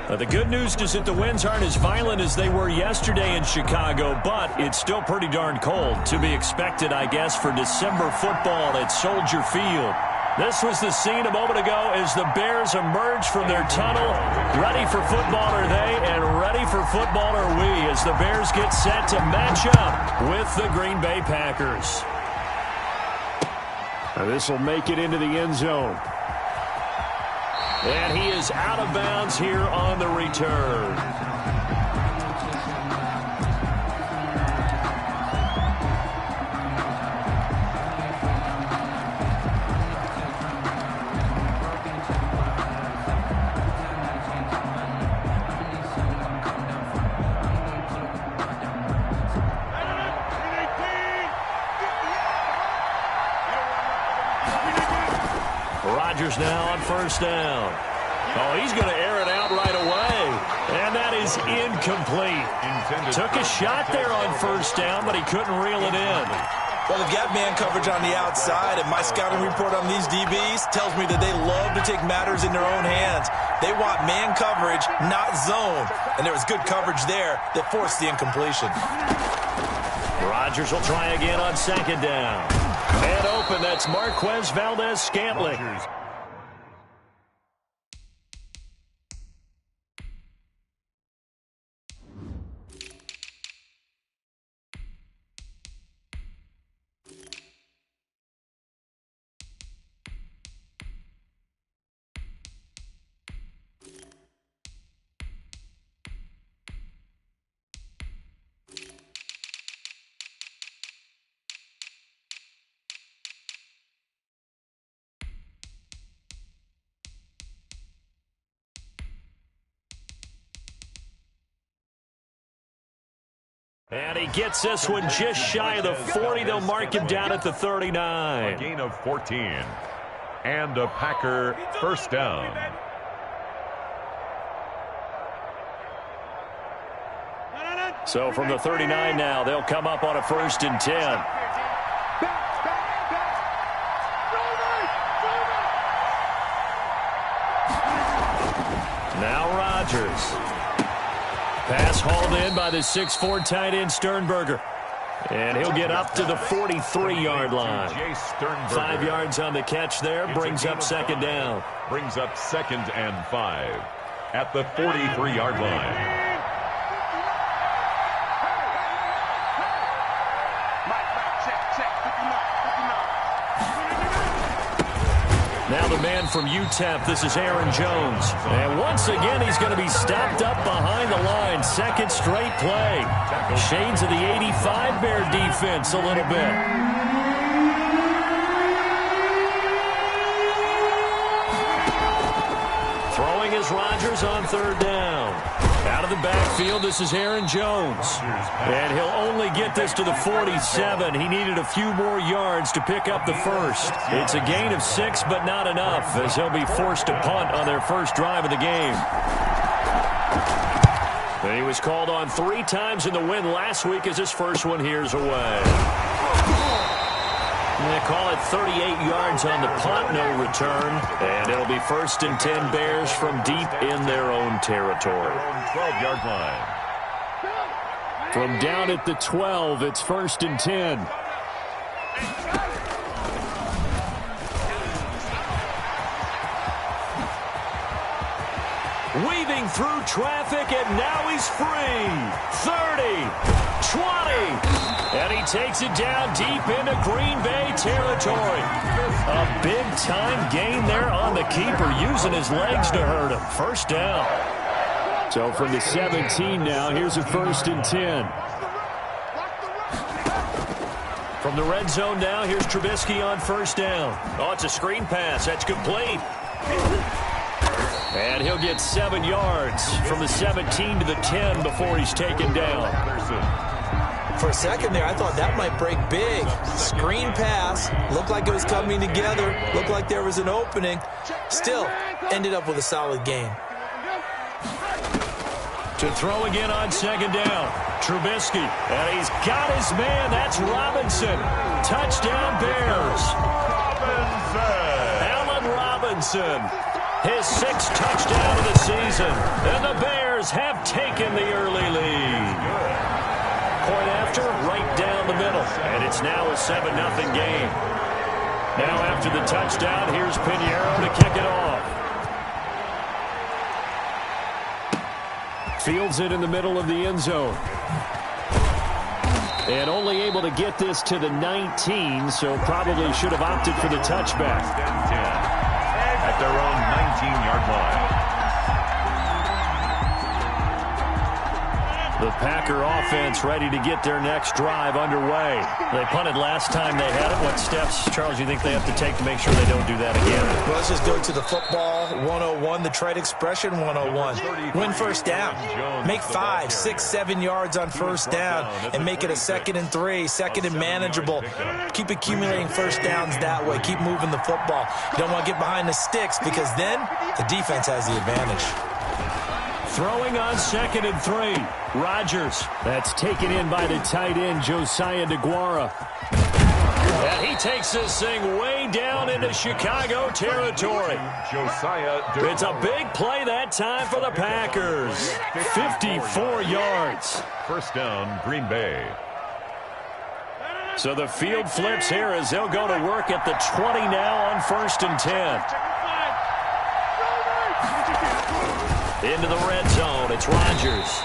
The good news is that the winds aren't as violent as they were yesterday in Chicago, but it's still pretty darn cold. To be expected, I guess, for December football at Soldier Field. This was the scene a moment ago as the Bears emerged from their tunnel. Ready for football are they, and ready for football are we as the Bears get set to match up with the Green Bay Packers. This will make it into the end zone. And he is out of bounds here on the return. Rodgers now on first down. Oh, he's going to air it out right away. And that is incomplete. Took a shot there on first down, but he couldn't reel it in. Well, they've got man coverage on the outside, and my scouting report on these DBs tells me that they love to take matters in their own hands. They want man coverage, not zone. And there was good coverage there that forced the incompletion. Rodgers will try again on second down. And open, that's Marquez Valdez-Scantling. And he gets this one just shy of the 40. They'll mark him down at the 39. A gain of 14. And a Packer first down. So from the 39 now, they'll come up on a 1st and 10. Now Rodgers. Pass hauled in by the 6'4" tight end Sternberger. And he'll get up to the 43-yard line. 5 yards on the catch there. Brings up second down. Brings up 2nd and 5 at the 43-yard line. Now the man from UTEP, this is Aaron Jones. And once again, he's going to be stopped up behind the line. Second straight play. Shades of the 85 Bear defense a little bit. Throwing is Rodgers on third down. Out of the backfield, this is Aaron Jones. And he'll only get this to the 47. He needed a few more yards to pick up the first. It's a gain of 6, but not enough, as he'll be forced to punt on their first drive of the game. And he was called on 3 times in the win last week as his first one here's away. They call it 38 yards on the punt, no return. And it'll be 1st and 10 Bears from deep in their own territory. 12-yard line. From down at the 12, it's 1st and 10. Weaving through traffic, and now he's free. 30, 20. And he takes it down deep into Green Bay territory. A big-time gain there on the keeper, using his legs to hurt him. First down. So from the 17 now, here's a 1st and 10. From the red zone now, here's Trubisky on first down. Oh, it's a screen pass. That's complete. And he'll get 7 yards from the 17 to the 10 before he's taken down. For a second there, I thought that might break big. Screen pass. Looked like it was coming together. Looked like there was an opening. Still, ended up with a solid game. To throw again on second down. Trubisky. And he's got his man. That's Robinson. Touchdown Bears. Allen Robinson. His 6th touchdown of the season. And 7-0 game. Now after the touchdown, here's Pinheiro to kick it off. Fields it in the middle of the end zone. And only able to get this to the 19, so probably should have opted for the touchback. 10 at their own 19-yard line. The Packer offense ready to get their next drive underway. They punted last time they had it. What steps, Charles, you think they have to take to make sure they don't do that again? Well, let's just go to the football 101, the trite expression 101. Win first down. Make 5, 6, 7 yards on first down and make it a 2nd and 3, 2nd and manageable. Keep accumulating first downs that way. Keep moving the football. You don't want to get behind the sticks because then the defense has the advantage. Throwing on 2nd and 3. Rodgers. That's taken in by the tight end, Josiah DeGuara. And he takes this thing way down into Chicago territory. It's a big play that time for the Packers. 54 yards. First down, Green Bay. So the field flips here as they'll go to work at the 20 now on 1st and 10. Into the red zone. It's Rodgers.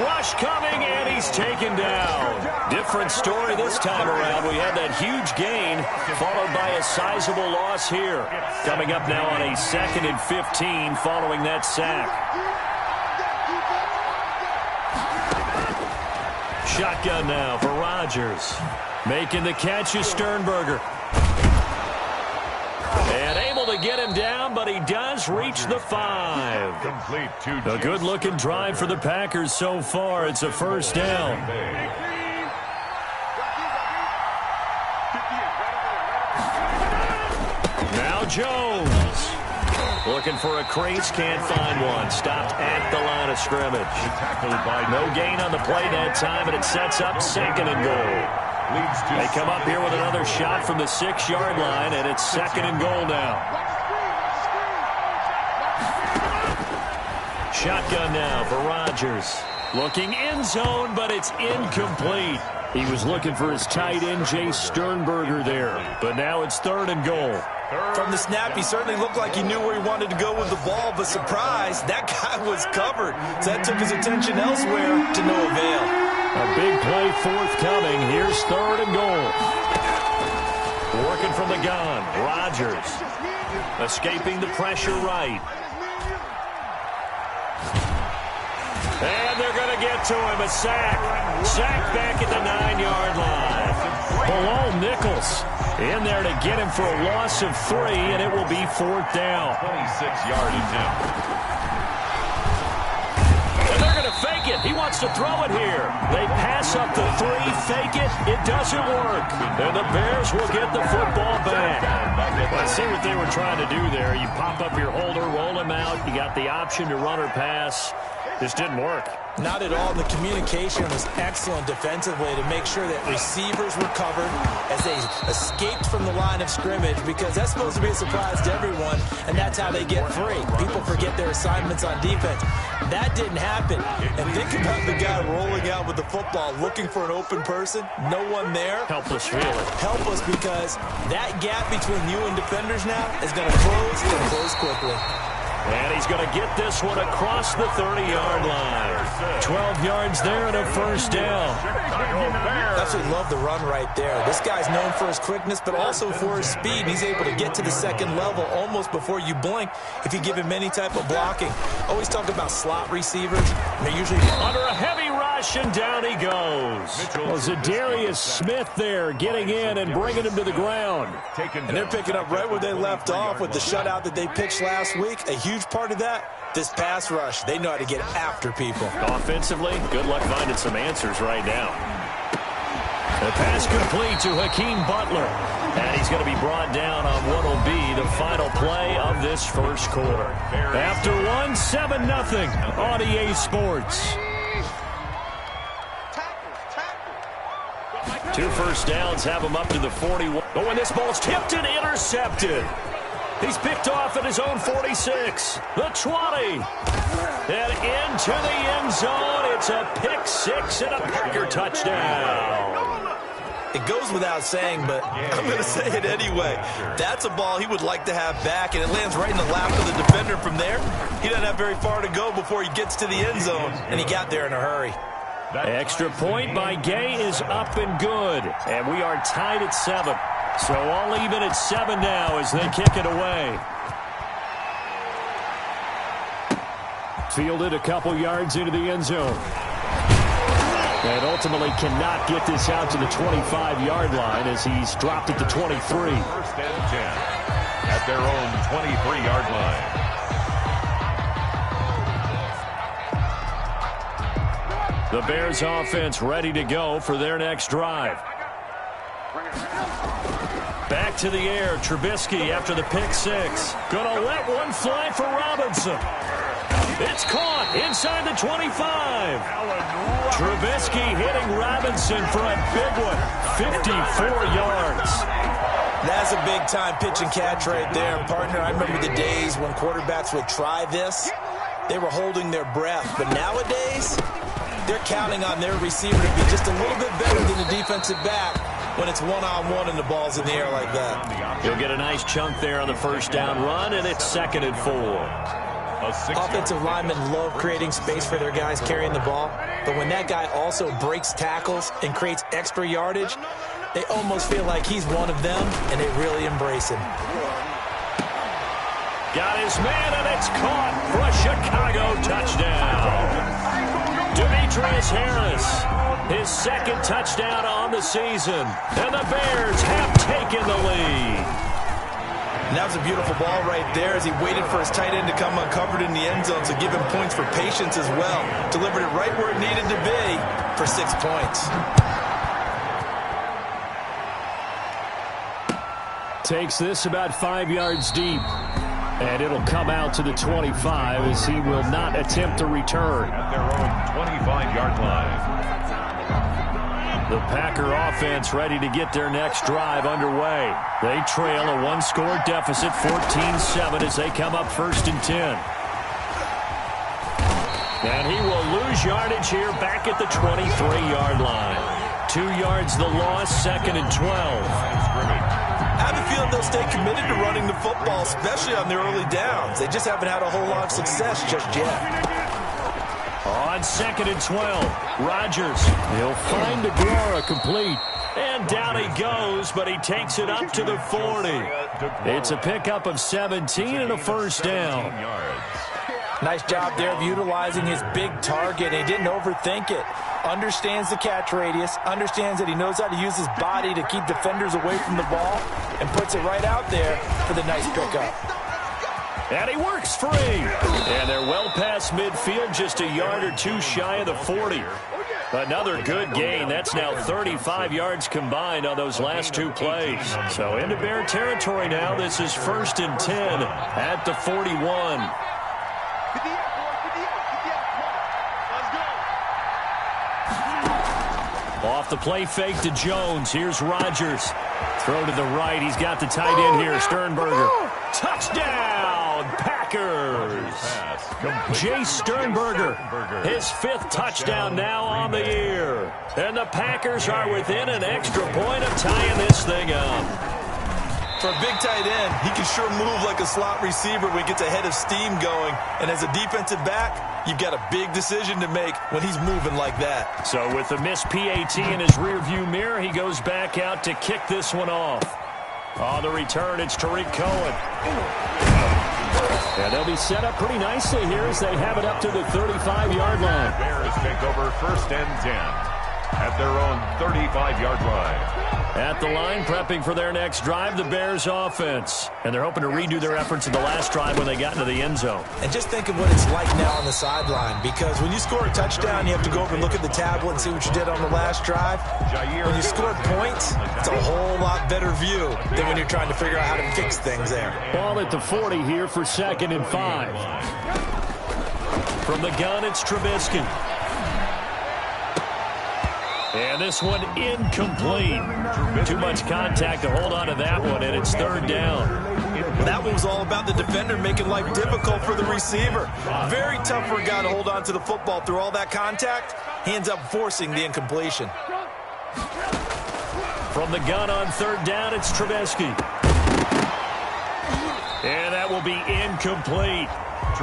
Rush coming, and he's taken down. Different story this time around. We had that huge gain, followed by a sizable loss here. Coming up now on a 2nd and 15 following that sack. Shotgun now for Rodgers. Making the catch is Sternberger. And able to get him down, but he does reach the 5. Complete to a good-looking drive for the Packers so far. It's a first down. Now Jones. Looking for a crease, can't find one. Stopped at the line of scrimmage. No gain on the play that time, and it sets up 2nd and goal. They come up here with another shot from the 6-yard line, and it's 2nd and goal now. Shotgun now for Rodgers. Looking end zone, but it's incomplete. He was looking for his tight end, Jay Sternberger there. But now it's 3rd and goal. From the snap, he certainly looked like he knew where he wanted to go with the ball, but surprise, that guy was covered. So that took his attention elsewhere to no avail. A big play forthcoming. Here's 3rd and goal. Working from the gun. Rodgers escaping the pressure right. And they're going to get to him. A sack. Sack back at the 9-yard line. Below Nichols in there to get him for a loss of 3, and it will be 4th down. 26-yard attempt. Fake it. He wants to throw it here. They pass up the 3, fake it. It doesn't work. And the Bears will get the football back. Let's see what they were trying to do there. You pop up your holder, roll him out. You got the option to run or pass. This didn't work. Not at all. The communication was excellent defensively to make sure that receivers were covered as they escaped from the line of scrimmage, because that's supposed to be a surprise to everyone, and that's how they get free. People forget their assignments on defense. That didn't happen. And think about the guy rolling out with the football, looking for an open person. No one there. Helpless feeling. Helpless, because that gap between you and defenders now is going to close and close quickly. And he's going to get this one across the 30-yard line. 12 yards there and a first down. Absolutely love the run right there. This guy's known for his quickness, but also for his speed. He's able to get to the 2nd level almost before you blink if you give him any type of blocking. Always talk about slot receivers. They're usually under a heavy rush, and down he goes. Well, Zadarius Smith there getting in and bringing him to the ground. And they're picking up right where they left off with the shutout that they pitched last week. A huge part of that, this pass rush. They know how to get after people. Offensively, good luck finding some answers right now. The pass complete to Hakeem Butler. And he's going to be brought down on what will be the final play of this first quarter. After 7-0 on EA Sports. 2 first downs have him up to the 41. Oh, and this ball's tipped and intercepted. He's picked off at his own 46. The 20. And into the end zone. It's a pick 6 and a Packer touchdown. It goes without saying, but I'm going to say it anyway. That's a ball he would like to have back, and it lands right in the lap of the defender. From there, he doesn't have very far to go before he gets to the end zone, and he got there in a hurry. Extra point by Gay is up and good, and we are tied at 7. So all even at 7 now as they kick it away. Fielded a couple yards into the end zone. And ultimately cannot get this out to the 25-yard line as he's dropped it to 23. First and 10 at their own 23-yard line. The Bears offense ready to go for their next drive. Back to the air, Trubisky after the pick six. Gonna let one fly for Robinson. It's caught inside the 25. Trubisky hitting Robinson for a big one, 54 yards. That's a big-time pitch and catch right there. Partner, I remember the days when quarterbacks would try this. They were holding their breath. But nowadays, they're counting on their receiver to be just a little bit better than the defensive back when it's one-on-one and the ball's in the air like that. He'll get a nice chunk there on the first down run, and it's 2nd and 4. Offensive linemen love creating space for their guys carrying the ball, but when that guy also breaks tackles and creates extra yardage, they almost feel like he's one of them, and they really embrace him. Got his man, and it's caught for a Chicago touchdown. Demetrius Harris, his 2nd touchdown on the season, and the Bears have taken the lead. And that was a beautiful ball right there as he waited for his tight end to come uncovered in the end zone, so give him points for patience as well. Delivered it right where it needed to be for 6 points. Takes this about 5 yards deep. And it'll come out to the 25 as he will not attempt a return. At their own 25-yard line. The Packer offense ready to get their next drive underway. They trail a one-score deficit, 14-7, as they come up 1st and 10. And he will lose yardage here back at the 23-yard line. 2 yards the loss, 2nd and 12. I have a feeling they'll stay committed to running the football, especially on their early downs. They just haven't had a whole lot of success just yet. On 2nd and 12, Rodgers. He'll find DeGuara complete. And down he goes, but he takes it up to the 40. It's a pickup of 17 and a first down. Nice job there of utilizing his big target. He didn't overthink it. Understands the catch radius, understands that he knows how to use his body to keep defenders away from the ball, and puts it right out there for the nice pickup. And he works free. And they're well past midfield, just a yard or two shy of the 40. Another good gain. That's now 35 yards combined on those last 2 plays. So into Bear territory now. This is 1st and 10 at the 41. Off the play fake to Jones. Here's Rodgers. Throw to the right. He's got the tight end here, Sternberger. Touchdown, Packers. Jay Sternberger, his 5th touchdown now on the year. And the Packers are within an extra point of tying this thing up. For a big tight end, he can sure move like a slot receiver when he gets a head of steam going. And as a defensive back, you've got a big decision to make when he's moving like that. So with the missed PAT in his rearview mirror, he goes back out to kick this one off. On the return, it's Tariq Cohen. And they'll be set up pretty nicely here as they have it up to the 35-yard line. Bears take over 1st and 10 at their own 35-yard line. At the line, prepping for their next drive, the Bears offense. And they're hoping to redo their efforts in the last drive when they got into the end zone. And just think of what it's like now on the sideline, because when you score a touchdown, you have to go over and look at the tablet and see what you did on the last drive. When you score points, it's a whole lot better view than when you're trying to figure out how to fix things there. Ball at the 40 here for 2nd and 5. From the gun, it's Trubisky. And this one incomplete. Too much contact to hold on to that one, and it's 3rd down. Well, that one was all about the defender making life difficult for the receiver. Very tough for a guy to hold on to the football through all that contact. He ends up forcing the incompletion. From the gun on third down, it's Trubisky. And that will be incomplete.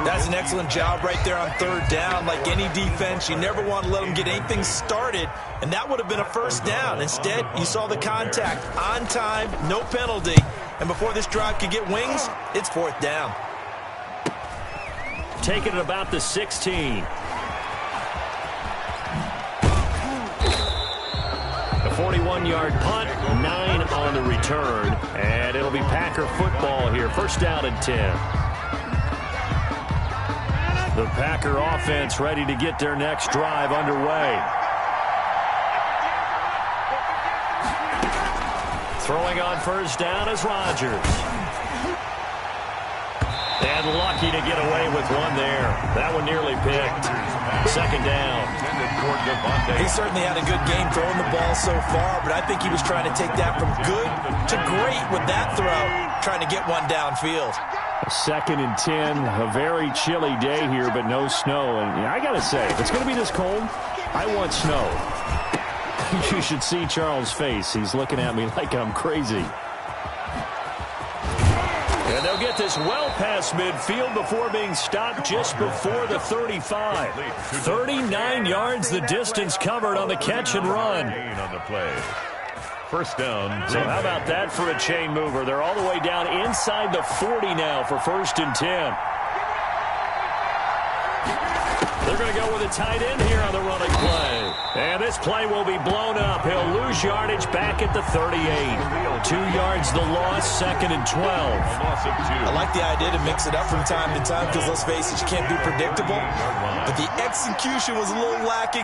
That's an excellent job right there on third down. Like any defense, you never want to let them get anything started, and that would have been a first down. Instead, you saw the contact on time, no penalty, and before this drive could get wings, it's fourth down. Taking it about the 16. A 41-yard punt, 9 on the return, and it'll be Packer football here. First down and 10. The Packer offense ready to get their next drive underway. Throwing on first down is Rodgers. And lucky to get away with one there. That one nearly picked. Second down. He certainly had a good game throwing the ball so far, but I think he was trying to take that from good to great with that throw, trying to get one downfield. Second and 10, a very chilly day here, but no snow. And I got to say, if it's going to be this cold, I want snow. You should see Charles' face. He's looking at me like I'm crazy. And they'll get this well past midfield before being stopped just before the 35. 39 yards the distance covered on the catch and run. On the play. First down. So how about that for a chain mover? They're all the way down inside the 40 now for first and 10. They're going to go with a tight end here on the running play. And this play will be blown up. He'll lose yardage back at the 38. 2 yards the loss, second and 12. I like the idea to mix it up from time to time because, let's face it, you can't be predictable. But the execution was a little lacking.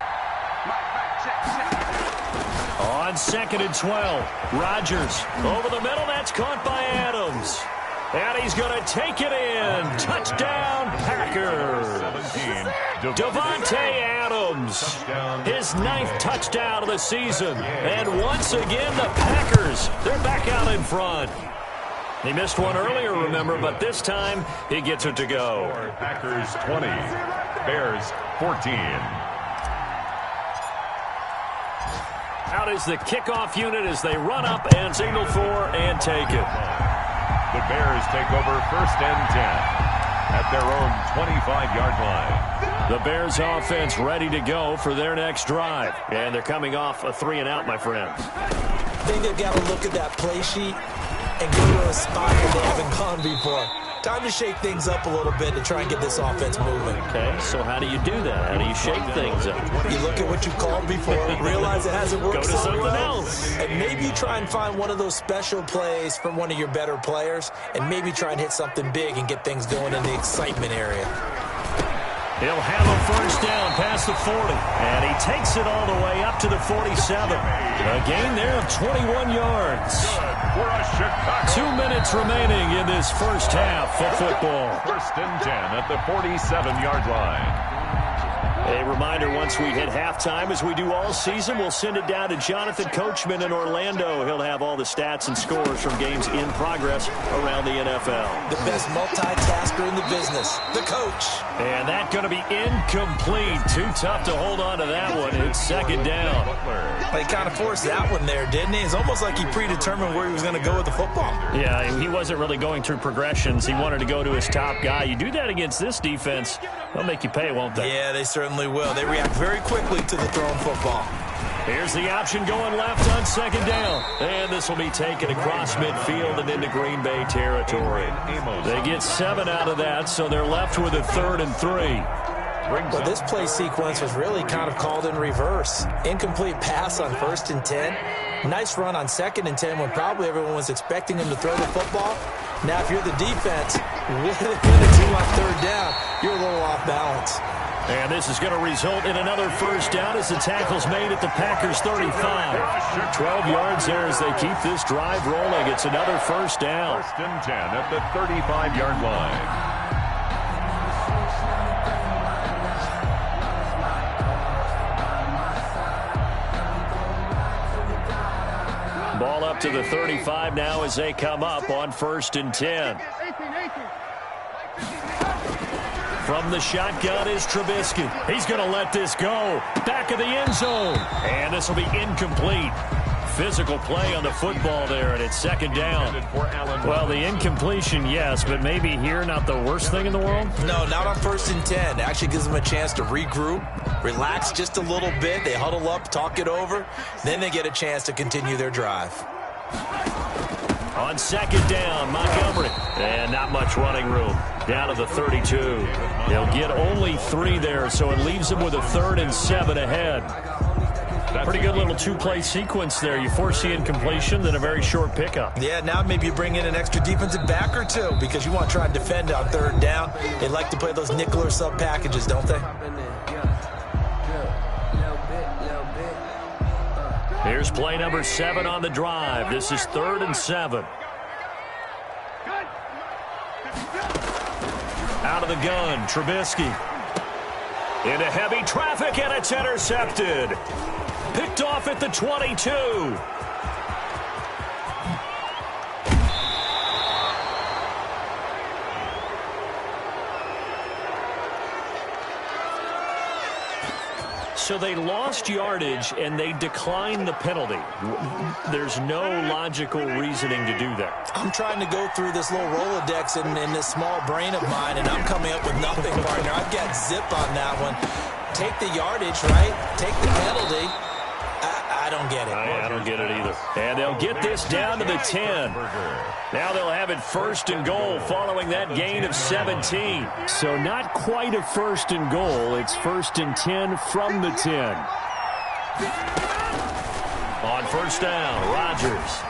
On second and 12, Rodgers over the middle. That's caught by Adams. And he's going to take it in. Touchdown, Packers. Davante Adams, his 9th touchdown of the season. And once again, the Packers, they're back out in front. He missed one earlier, remember, but this time he gets it to go. Packers 20, Bears 14. Out is the kickoff unit as they run up and signal for and take it. The Bears take over first and 10 at their own 25-yard line. The Bears offense ready to go for their next drive. And they're coming off a 3-and-out, my friends. I think they've got to look at that play sheet and go to a spot where they haven't gone before. Time to shake things up a little bit to try and get this offense moving. Okay, so how do you do that? How do you shake things up? You look at what you called before, realize it hasn't worked Go to so something well, else. and maybe try and find one of those special plays from one of your better players, and maybe try and hit something big and get things going in the excitement area. He'll have a first down past the 40, and he takes it all the way up to the 47. A gain there of 21 yards. 2 minutes remaining in this first half of football. First and 10 at the 47-yard line. A reminder, once we hit halftime, as we do all season, we'll send it down to Jonathan Coachman in Orlando. He'll have all the stats and scores from games in progress around the NFL. The best multitasker in the business, the coach. And that going to be incomplete. Too tough to hold on to that one. It's second down. Well, he kind of forced that one there, didn't he? It's almost like he predetermined where he was going to go with the football. Yeah, he wasn't really going through progressions. He wanted to go to his top guy. You do that against this defense, they'll make you pay, won't they? Yeah, they certainly will. They react very quickly to the thrown football. Here's the option going left on second down. And this will be taken across midfield and into Green Bay territory. They get 7 out of that, so they're left with a 3rd and 3. Well, this play sequence was really kind of called in reverse. Incomplete pass on first and 10. Nice run on second and 10 when probably everyone was expecting him to throw the football. Now, if you're the defense, with a team on third down, you're a little off balance. And this is going to result in another first down as the tackle's made at the Packers' 35. 12 yards there as they keep this drive rolling. It's another first down. First and 10 at the 35-yard line. Ball up to the 35 now as they come up on first and 10. From the shotgun is Trubisky. He's going to let this go. Back of the end zone. And this will be incomplete. physical play on the football there, and it's second down. Well, the incompletion, yes, but maybe here not the worst thing in the world? No, not on 1st and 10. It actually gives them a chance to regroup, relax just a little bit. They huddle up, talk it over. Then they get a chance to continue their drive. On second down, Montgomery. And not much running room. Down to the 32. They'll get only 3 there, so it leaves them with a 3rd and 7 ahead. Pretty good little two-play sequence there. You force the incompletion, then a very short pickup. Yeah, now maybe you bring in an extra defensive back or two because you want to try and defend on 3rd down. They like to play those nickel or sub packages, don't they? Here's play number 7 on the drive. This is 3rd and 7. Out of the gun, Trubisky. Into heavy traffic, and it's intercepted. Picked off at the 22. So they lost yardage, and they declined the penalty. There's no logical reasoning to do that. I'm trying to go through this little Rolodex in this small brain of mine, and I'm coming up with nothing, partner. I've got zip on that one. Take the yardage, right? Take the penalty. I don't get it. I don't get it either. And they'll get this down to the 10. Now they'll have it 1st and goal following that gain of 17. So not quite a 1st and goal. It's 1st and 10 from the 10. On 1st down, Rodgers.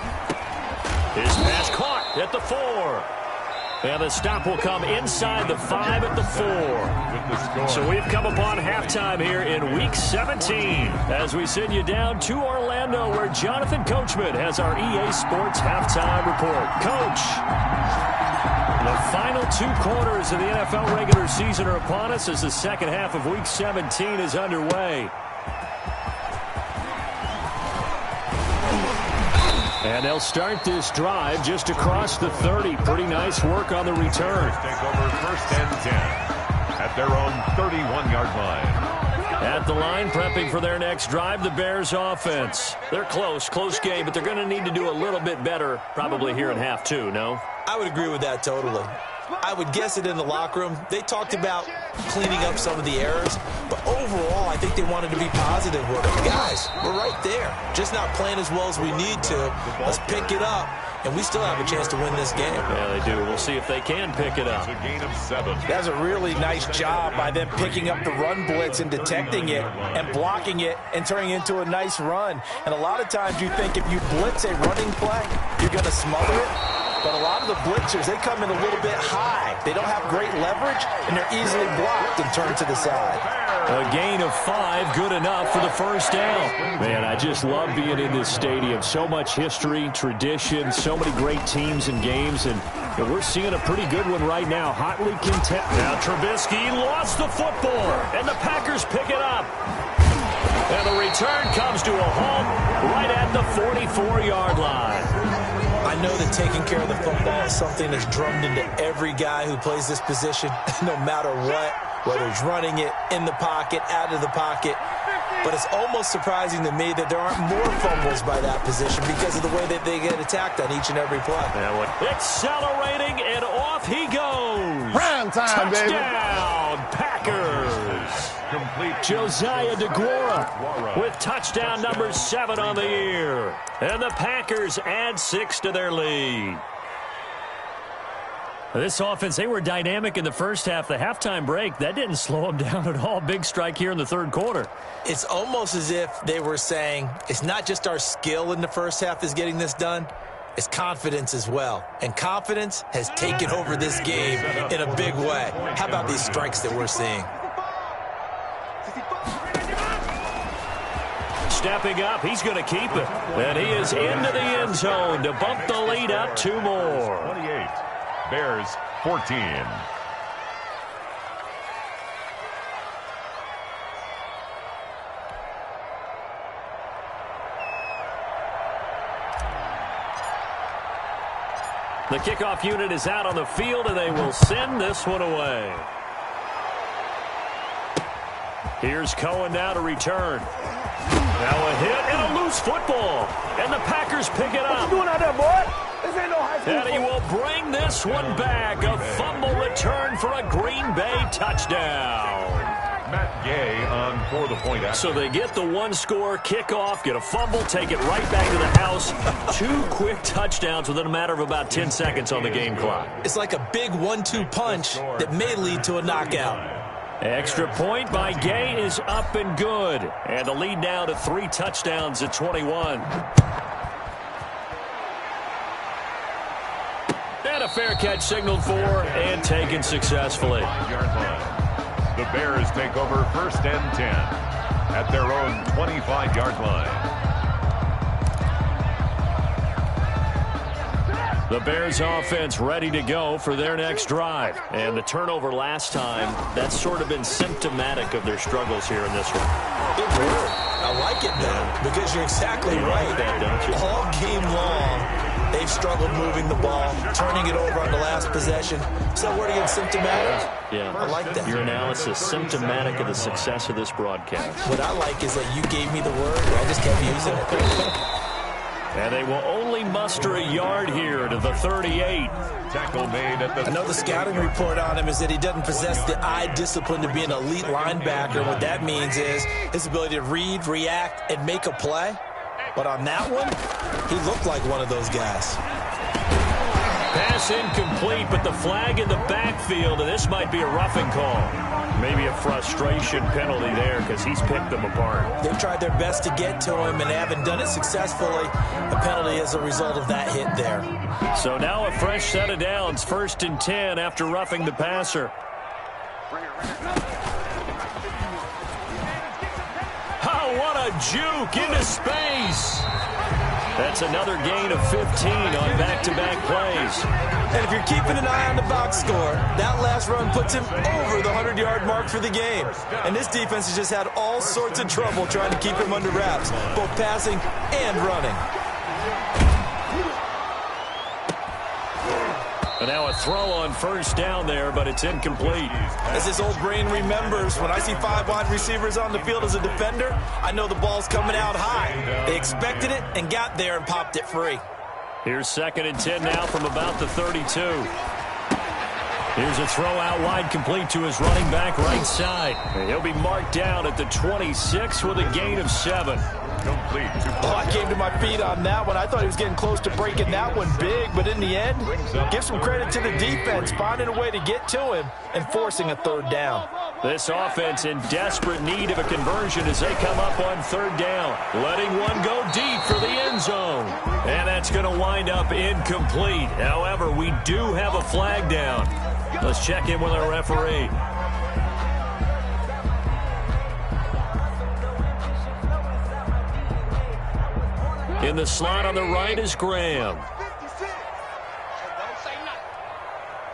His pass caught at the 4. And the stop will come inside the 5 at the 4. So we've come upon halftime here in Week 17 as we send you down to Orlando where Jonathan Coachman has our EA Sports Halftime Report. Coach, the final 2 quarters of the NFL regular season are upon us as the second half of Week 17 is underway. And they'll start this drive just across the 30. Pretty nice work on the return. Take over 1st and 10 at their own 31-yard line. At the line, prepping for their next drive, the Bears offense. They're close game, but they're going to need to do a little bit better probably here in half 2, no? I would agree with that totally. I would guess it in the locker room. They talked about cleaning up some of the errors, but overall, I think they wanted to be positive with it. Guys, we're right there. Just not playing as well as we need to. Let's pick it up, and we still have a chance to win this game. Yeah, they do. We'll see if they can pick it up. It's a gain of 7. That's a really nice job by them picking up the run blitz and detecting it and blocking it and turning it into a nice run. And a lot of times you think if you blitz a running play, you're going to smother it. But a lot of the blitzers, they come in a little bit high. They don't have great leverage, and they're easily blocked and turned to the side. A gain of 5, good enough for the 1st down. Man, I just love being in this stadium. So much history, tradition, so many great teams and games, and we're seeing a pretty good one right now. Hotly contested. Now Trubisky lost the football, and the Packers pick it up. And the return comes to a halt right at the 44-yard line. I know that taking care of the football is something that's drummed into every guy who plays this position, no matter what, whether he's running it, in the pocket, out of the pocket. But it's almost surprising to me that there aren't more fumbles by that position because of the way that they get attacked on each and every play. Accelerating, and off he goes. Prime time, touchdown, Packers. Complete. Josiah DeGuara with touchdown number 7 on the year. And the Packers add 6 to their lead. This offense, they were dynamic in the first half. The halftime break, that didn't slow them down at all. Big strike here in the 3rd quarter. It's almost as if they were saying, it's not just our skill in the first half is getting this done. It's confidence as well. And confidence has taken over this game in a big way. How about these strikes that we're seeing? Stepping up, he's going to keep it. And he is into the end zone to bump the lead up 2 more. 28. Bears 14. The kickoff unit is out on the field, and they will send this one away. Here's Cohen now to return. Now a hit and a loose football. And the Packers pick it up. What you doing out there, boy? This ain't no high school And he will bring this one back. A fumble return for a Green Bay touchdown. Matt Gay on for the point after. So they get the one-score kickoff, get a fumble, take it right back to the house. 2 quick touchdowns within a matter of about 10 seconds on the game clock. It's like a big 1-2 punch that may lead to a knockout. Extra point by Gay is up and good. And the lead now to 3 touchdowns at 21. And a fair catch signaled for and taken successfully. 5-yard line. The Bears take over 1st and 10 at their own 25-yard line. The Bears offense ready to go for their next drive. And the turnover last time, that's sort of been symptomatic of their struggles here in this one. It worked. I like it, though, because you're exactly right. Like that, don't you? All game long, they've struggled moving the ball, turning it over on the last possession. Is that word again, symptomatic? Yeah. I like that. Your analysis, symptomatic of the success of this broadcast. What I like is that you gave me the word, and I just kept using it. And they will only muster a yard here to the 38. Tackle made at the... I know the scouting report on him is that he doesn't possess the eye discipline to be an elite linebacker. What that means is his ability to read, react, and make a play. But on that one, he looked like one of those guys. Pass incomplete, but the flag in the backfield, and this might be a roughing call. Maybe a frustration penalty there because he's picked them apart. They've tried their best to get to him and haven't done it successfully. A penalty as a result of that hit there. So now a fresh set of downs, 1st and 10 after roughing the passer. Oh, what a juke into space. That's another gain of 15 on back-to-back plays. And if you're keeping an eye on the box score, that last run puts him over the 100-yard mark for the game. And this defense has just had all sorts of trouble trying to keep him under wraps, both passing and running. And now a throw on 1st down there, but it's incomplete. As his old brain remembers, when I see 5 wide receivers on the field as a defender, I know the ball's coming out high. They expected it and got there and popped it free. Here's 2nd and 10 now from about the 32. Here's a throw out wide, complete to his running back right side. And he'll be marked down at the 26 with a gain of 7. Complete. Oh, I came to my feet on that one. I thought he was getting close to breaking that one big, but in the end, give some credit to the defense, finding a way to get to him and forcing a 3rd down. This offense in desperate need of a conversion as they come up on 3rd down. Letting one go deep for the end zone. And that's going to wind up incomplete. However, we do have a flag down. Let's check in with our referee. In the slot on the right is Graham.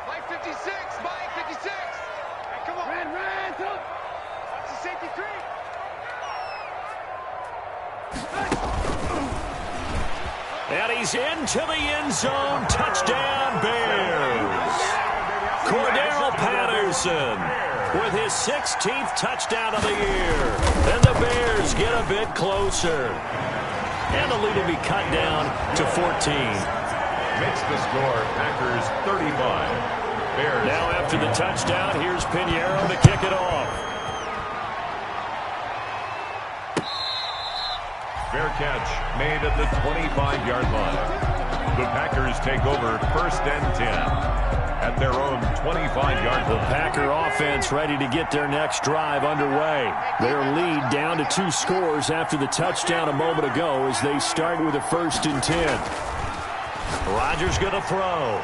Mike 56. Mike 56. Hey, come on. Ran. Watch the safety 3. And he's into the end zone. Touchdown, Bears. Cordell Patterson with his 16th touchdown of the year. And the Bears get a bit closer. And the lead will be cut down to 14. Makes the score Packers 35. Bears. Now after the touchdown, here's Pinheiro to kick it off. Fair catch made at the 25-yard line. The Packers take over 1st and 10 at their own 25-yard The line. Packer offense ready to get their next drive underway. Their lead down to 2 scores after the touchdown a moment ago as they start with a 1st and 10. Rodgers going to throw.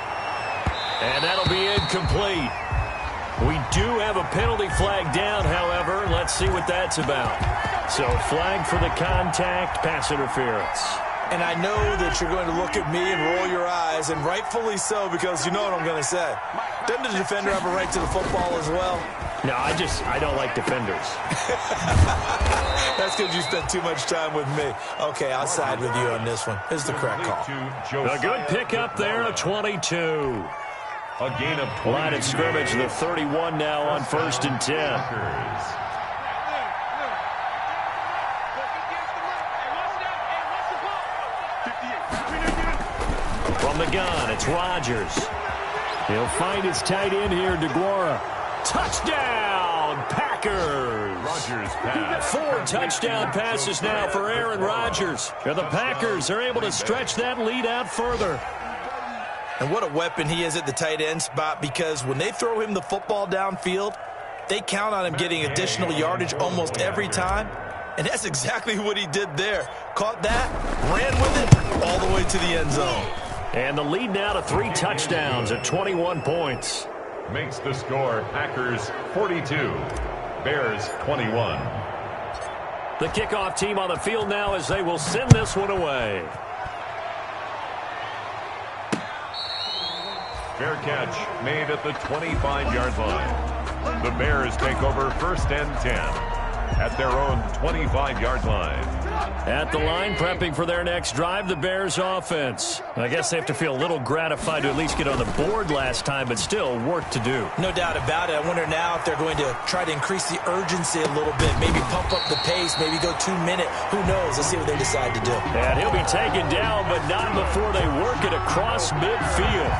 And that'll be incomplete. We do have a penalty flag down, however. Let's see what that's about. So flag for the contact, pass interference. And I know that you're going to look at me and roll your eyes, and rightfully so, because you know what I'm going to say. Doesn't the defender have a right to the football as well? No, I don't like defenders. That's because you spent too much time with me. Okay, I'll side with you on this one. Here's the correct call. A good pickup there, a 22. A gain of 20. Line of scrimmage, the 31 now on 1st and 10. From the gun, it's Rodgers. He'll find his tight end here, DeGuara. Touchdown, Packers! Rodgers pass. 4 touchdown passes now for Aaron Rodgers. And the Packers are able to stretch that lead out further. And what a weapon he is at the tight end spot, because when they throw him the football downfield, they count on him getting additional yardage almost every time. And that's exactly what he did there. Caught that, ran with it, all the way to the end zone. And the lead now to 3 touchdowns at 21 points. Makes the score Packers 42, Bears 21. The kickoff team on the field now as they will send this one away. Fair catch made at the 25-yard line. The Bears take over 1st and 10 at their own 25-yard line. At the line, prepping for their next drive, the Bears offense. I guess they have to feel a little gratified to at least get on the board last time, but still work to do. No doubt about it. I wonder now if they're going to try to increase the urgency a little bit, maybe pump up the pace, maybe go 2-minute. Who knows? Let's see what they decide to do. And he'll be taken down, but not before they work it across midfield.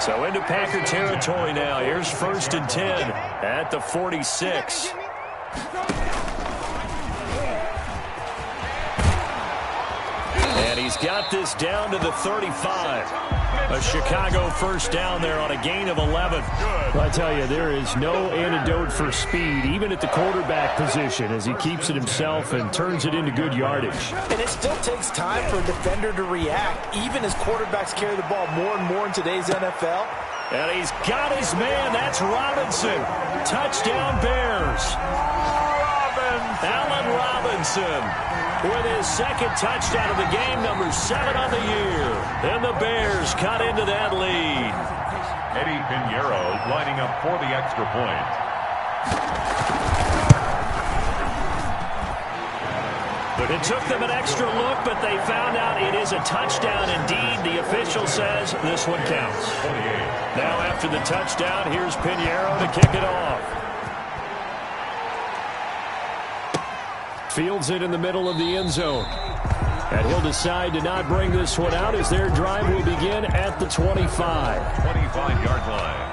So into Packer territory now. Here's 1st and 10 at the 46. And he's got this down to the 35. A Chicago first down there on a gain of 11. I tell you, there is no antidote for speed, even at the quarterback position, as he keeps it himself and turns it into good yardage. And it still takes time for a defender to react, even as quarterbacks carry the ball more and more in today's NFL. And he's got his man. That's Robinson. Touchdown, Bears. Allen Robinson with his 2nd touchdown of the game, number 7 on the year. And the Bears cut into that lead. Eddie Pinheiro lining up for the extra point. It took them an extra look, but they found out it is a touchdown indeed. The official says this one counts. 28. Now after the touchdown, here's Pinheiro to kick it off. Fields it in the middle of the end zone. And he'll decide to not bring this one out as their drive will begin at the 25. 25-yard line.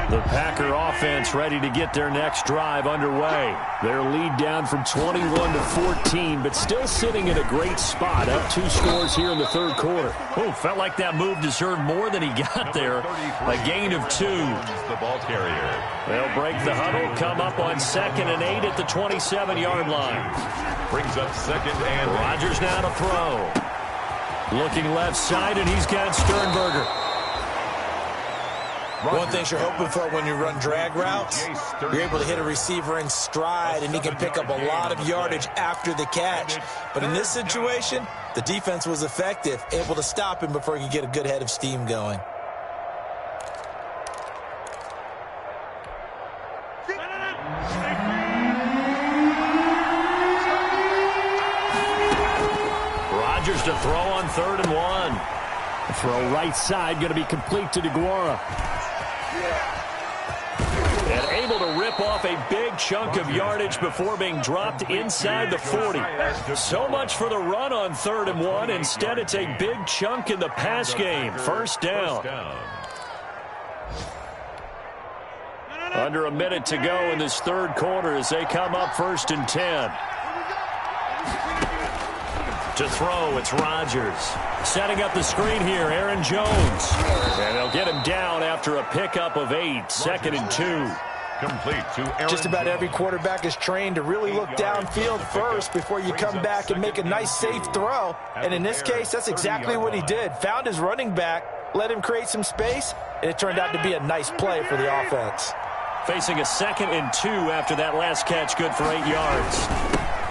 The Packer offense ready to get their next drive underway. Their lead down from 21 to 14, but still sitting in a great spot. Up 2 scores here in the 3rd quarter. Oh, felt like that move deserved more than he got there. A gain of 2. The ball carrier. They'll break the huddle, come up on 2nd and 8 at the 27-yard line. Brings up 2nd and Rodgers now to throw. Looking left side, and he's got Sternberger. One thing you're hoping for when you run drag routes, you're able to hit a receiver in stride, and he can pick up a lot of yardage after the catch. But in this situation, the defense was effective, able to stop him before he could get a good head of steam going. Rodgers to throw on 3rd and 1. The throw right side going to be complete to DeGuara. And able to rip off a big chunk of yardage before being dropped inside the 40. So much for the run on 3rd and 1. Instead, it's a big chunk in the pass game. First down. Under a minute to go in this 3rd quarter as they come up 1st and 10. To throw, it's Rodgers. Setting up the screen here, Aaron Jones. And they'll get him down after a pickup of 8. 2nd and 2. Complete to Aaron Just about every quarterback is trained to really look downfield first before you come back and make a nice, safe throw. And in this case, that's exactly what he did. Found his running back, let him create some space, and it turned out to be a nice play for the offense. Facing a 2nd and 2 after that last catch, good for 8 yards.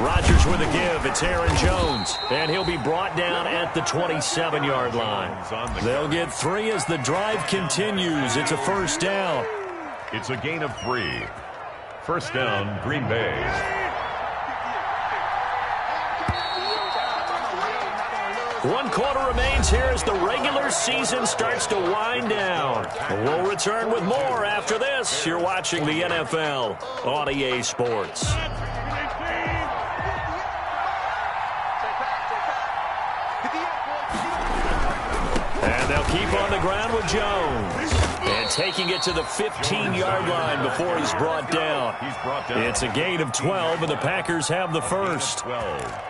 Rodgers with a give. It's Aaron Jones. And he'll be brought down at the 27-yard line. They'll get 3 as the drive continues. It's a first down. It's a gain of 3. First down, Green Bay. One quarter remains here as the regular season starts to wind down. We'll return with more after this. You're watching the NFL on EA Sports. They'll keep on the ground with Jones. And taking it to the 15-yard line before he's brought down. It's a gain of 12, and the Packers have the first.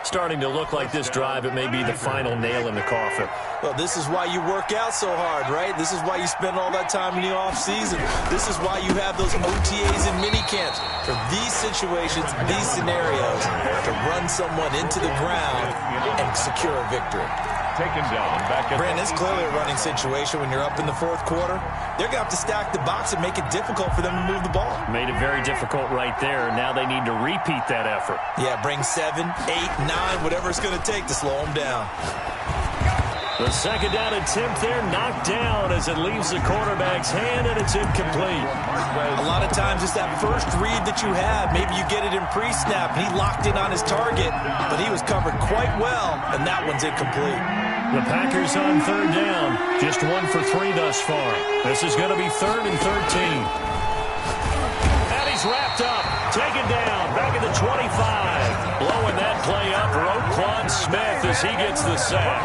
Starting to look like this drive, it may be the final nail in the coffin. Well, this is why you work out so hard, right? This is why you spend all that time in the offseason. This is why you have those OTAs and mini camps. For these situations, these scenarios, to run someone into the ground and secure a victory. Taken down back at Brandon, it's clearly a running situation when you're up in the fourth quarter. They're going to have to stack the box and make it difficult for them to move the ball. Made it very difficult right there, and now they need to repeat that effort. Yeah, bring 7, 8, 9, whatever it's going to take to slow them down. The second down attempt there knocked down as it leaves the quarterback's hand, and it's incomplete. A lot of times it's that first read that you have. Maybe you get it in pre-snap, and he locked in on his target, but he was covered quite well, and that one's incomplete. The Packers on third down. Just 1 for 3 thus far. This is going to be 3rd and 13. And he's wrapped up. Taken down. Back at the 25. Blowing that play up. Roquan Smith as he gets the sack.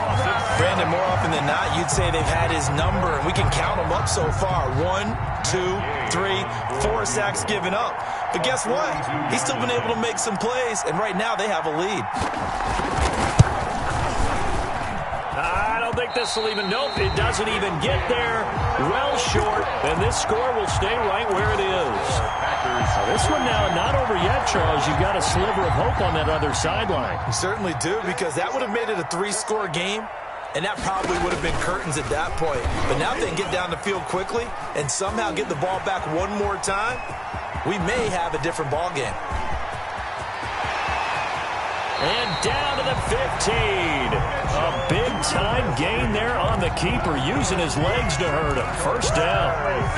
Brandon, more often than not, you'd say they've had his number, and we can count them up so far. 1, 2, 3, 4 sacks given up. But guess what? He's still been able to make some plays, and right now they have a lead. I don't think this will even, nope, it doesn't even get there. Well short, and this score will stay right where it is. Now this one now not over yet, Charles. You've got a sliver of hope on that other sideline. You certainly do, because that would have made it a 3-score game, and that probably would have been curtains at that point. But now if they can get down the field quickly and somehow get the ball back one more time, we may have a different ball game. And down to the 15. A big-time gain there on the keeper, using his legs to hurt him. First down.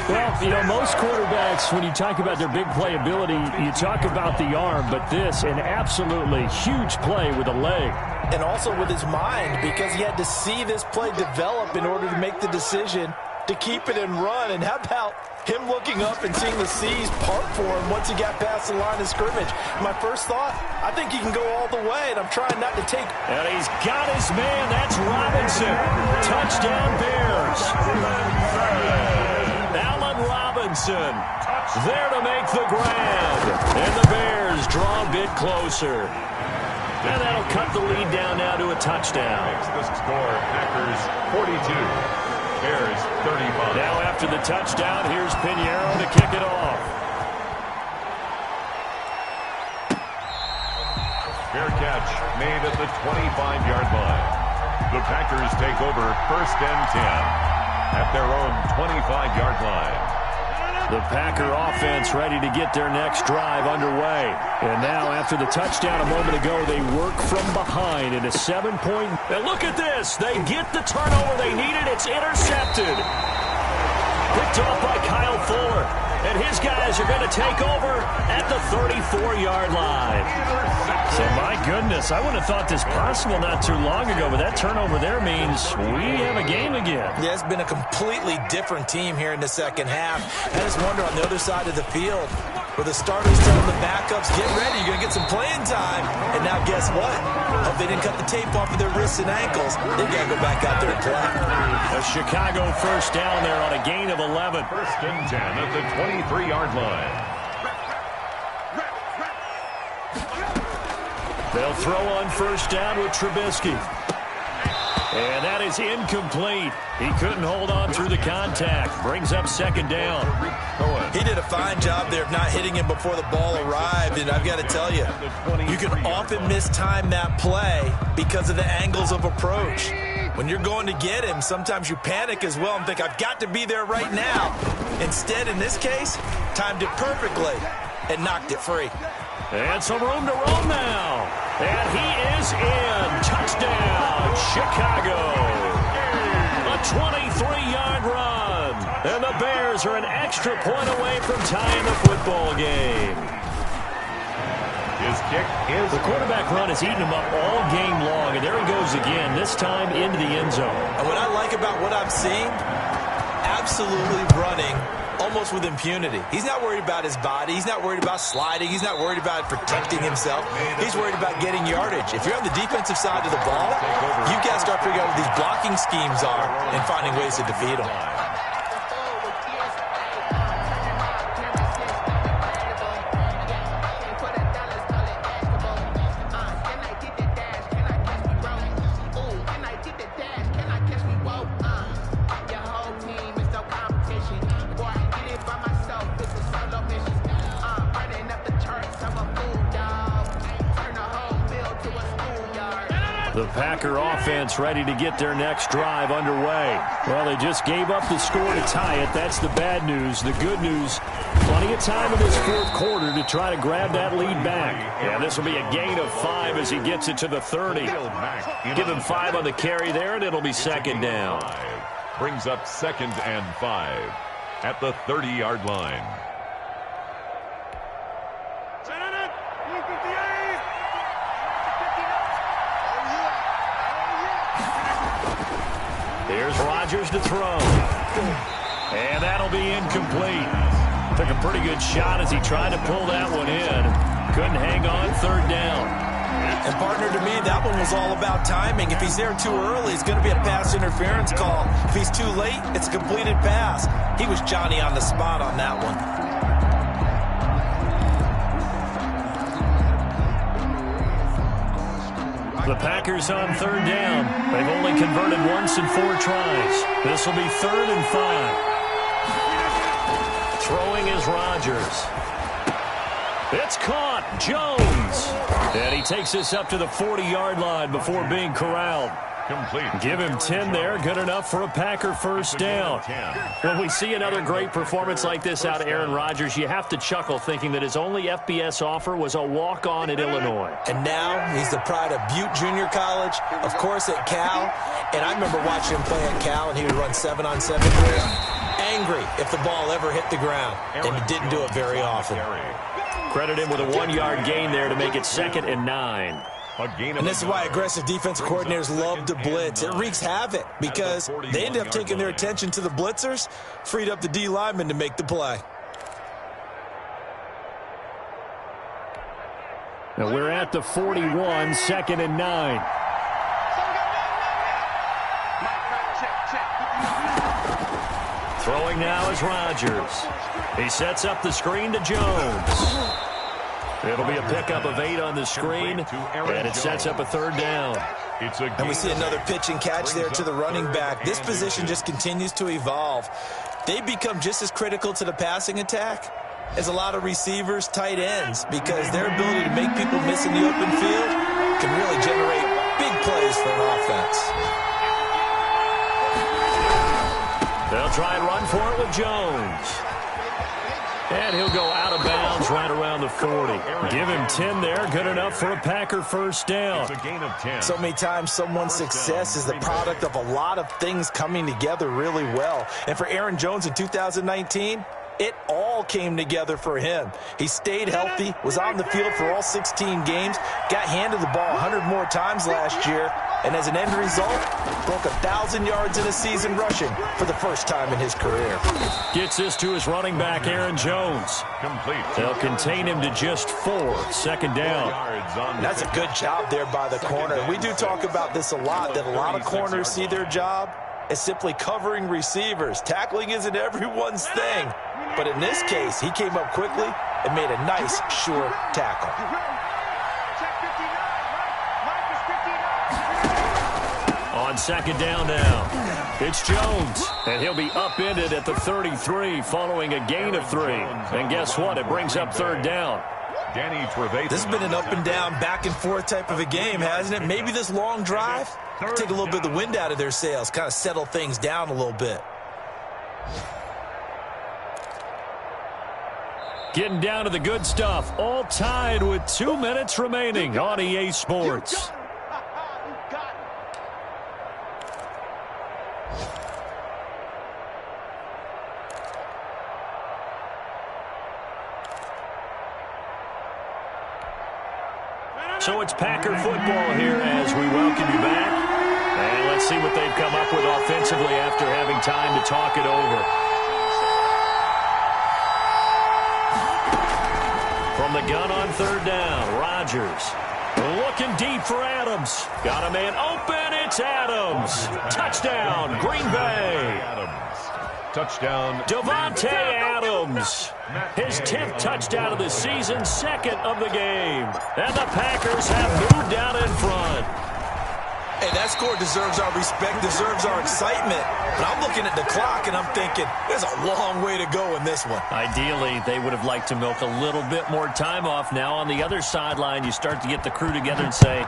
Well, you know, most quarterbacks, when you talk about their big playability, you talk about the arm, but this, an absolutely huge play with a leg. And also with his mind, because he had to see this play develop in order to make the decision to keep it and run. And how about him looking up and seeing the seas part for him once he got past the line of scrimmage? My first thought, I think he can go all the way, and I'm trying not to take. And he's got his man. That's Robinson. Touchdown Bears. Allen Robinson there to make the grab. And the Bears draw a bit closer. And that'll cut the lead down now to a touchdown. the score, Packers 42. Bears 35. Now after the touchdown, here's Pinheiro to kick it off. Fair catch made at the 25-yard line. The Packers take over 1st and 10 at their own 25-yard line. The Packer offense ready to get their next drive underway. And now after the touchdown a moment ago, they work from behind in a 7-point. And look at this. They get the turnover they needed. It's intercepted. Picked off by Kyle Fuller. And his guys are going to take over at the 34-yard line. So, my goodness, I wouldn't have thought this possible not too long ago, but that turnover there means we have a game again. Yeah, it's been a completely different team here in the second half. I just wonder on the other side of the field, where the starters telling the backups, get ready, you're going to get some playing time. And now guess what? Hope they didn't cut the tape off of their wrists and ankles. They got to go back out there and play. A Chicago first down there on a gain of 11. 1st and 10 at the 23-yard line. They'll throw on first down with Trubisky. And that is incomplete. He couldn't hold on through the contact. Brings up 2nd down. He did a fine job there of not hitting him before the ball arrived. And I've got to tell you, you can often mistime that play because of the angles of approach. When you're going to get him, sometimes you panic as well and think, I've got to be there right now. Instead, in this case, timed it perfectly and knocked it free. And some room to roam now. And he is in. Touchdown, Chicago. A 23-yard run. And the Bears are an extra point away from tying the football game. His kick is... The quarterback run has eaten him up all game long. And there he goes again, this time into the end zone. And what I like about what I'm seeing, absolutely running almost with impunity. He's not worried about his body. He's not worried about sliding. He's not worried about protecting himself. He's worried about getting yardage. If you're on the defensive side of the ball, you've got to start figuring out what these blocking schemes are and finding ways to defeat them. The Packer offense ready to get their next drive underway. Well, they just gave up the score to tie it. That's the bad news. The good news, plenty of time in this fourth quarter to try to grab that lead back. Yeah, this will be a gain of 5 as he gets it to the 30. Give him 5 on the carry there, and it'll be second down. Brings up 2nd and 5 at the 30-yard line. Here's Rodgers to throw. And that'll be incomplete. Took a pretty good shot as he tried to pull that one in. Couldn't hang on, third down. And, partner, to me, that one was all about timing. If he's there too early, it's going to be a pass interference call. If he's too late, it's a completed pass. He was Johnny on the spot on that one. The Packers on third down. They've only converted once in 4 tries. This will be 3rd and 5. Throwing is Rodgers. It's caught. Jones. And he takes this up to the 40-yard line before being corralled. Complete. Give him 10 there. Good enough for a Packer first down. When we see another great performance like this out of Aaron Rodgers, you have to chuckle thinking that his only FBS offer was a walk-on at Illinois. And now he's the pride of Butte Junior College, of course at Cal. And I remember watching him play at Cal, and he would run 7-on-7 drills. Angry if the ball ever hit the ground, and he didn't do it very often. Credit him with a 1-yard gain there to make it 2nd and 9. And this is why aggressive defensive coordinators love to blitz. It wreaks havoc because they end up taking their attention to the blitzers, freed up the D lineman to make the play. Now we're at the 41, 2nd and 9. Throwing now is Rodgers. He sets up the screen to Jones. It'll be a pickup of 8 on the screen, and it sets up a 3rd down. And we see another pitch and catch there to the running back. This position just continues to evolve. They become just as critical to the passing attack as a lot of receivers, tight ends, because their ability to make people miss in the open field can really generate big plays for an offense. They'll try and run for it with Jones. And he'll go out of bounds right around the 40. Give him 10 there. Good enough for a Packer first down. It's a gain of 10. So many times someone's success is the product of a lot of things coming together really well. And for Aaron Jones in 2019, it all came together for him. He stayed healthy, was on the field for all 16 games, got handed the ball 100 more times last year, and as an end result, broke 1,000 yards in a season rushing for the first time in his career. Gets this to his running back, Aaron Jones. Complete. They'll contain him to just 4. 2nd down. That's a good job there by the corner. We do talk about this a lot, that a lot of corners see their job as simply covering receivers. Tackling isn't everyone's thing. But in this case, he came up quickly and made a nice, sure tackle. On 2nd down now, it's Jones. And he'll be upended at the 33 following a gain of 3. And guess what? It brings up 3rd down. This has been an up and down, back and forth type of a game, hasn't it? Maybe this long drive take a little bit of the wind out of their sails, kind of settle things down a little bit. Getting down to the good stuff, all tied with 2 minutes remaining on EA Sports. So it's Packer football here as we welcome you back. And let's see what they've come up with offensively after having time to talk it over. From the gun on third down, Rodgers. Looking deep for Adams. Got a man open. It's Adams. Touchdown, Green Bay. Touchdown. Devontae Adams. His 10th touchdown of the season, second of the game. And the Packers have moved out in front. Hey, that score deserves our respect, deserves our excitement. But I'm looking at the clock, and I'm thinking, there's a long way to go in this one. Ideally, they would have liked to milk a little bit more time off. Now, on the other sideline, you start to get the crew together and say,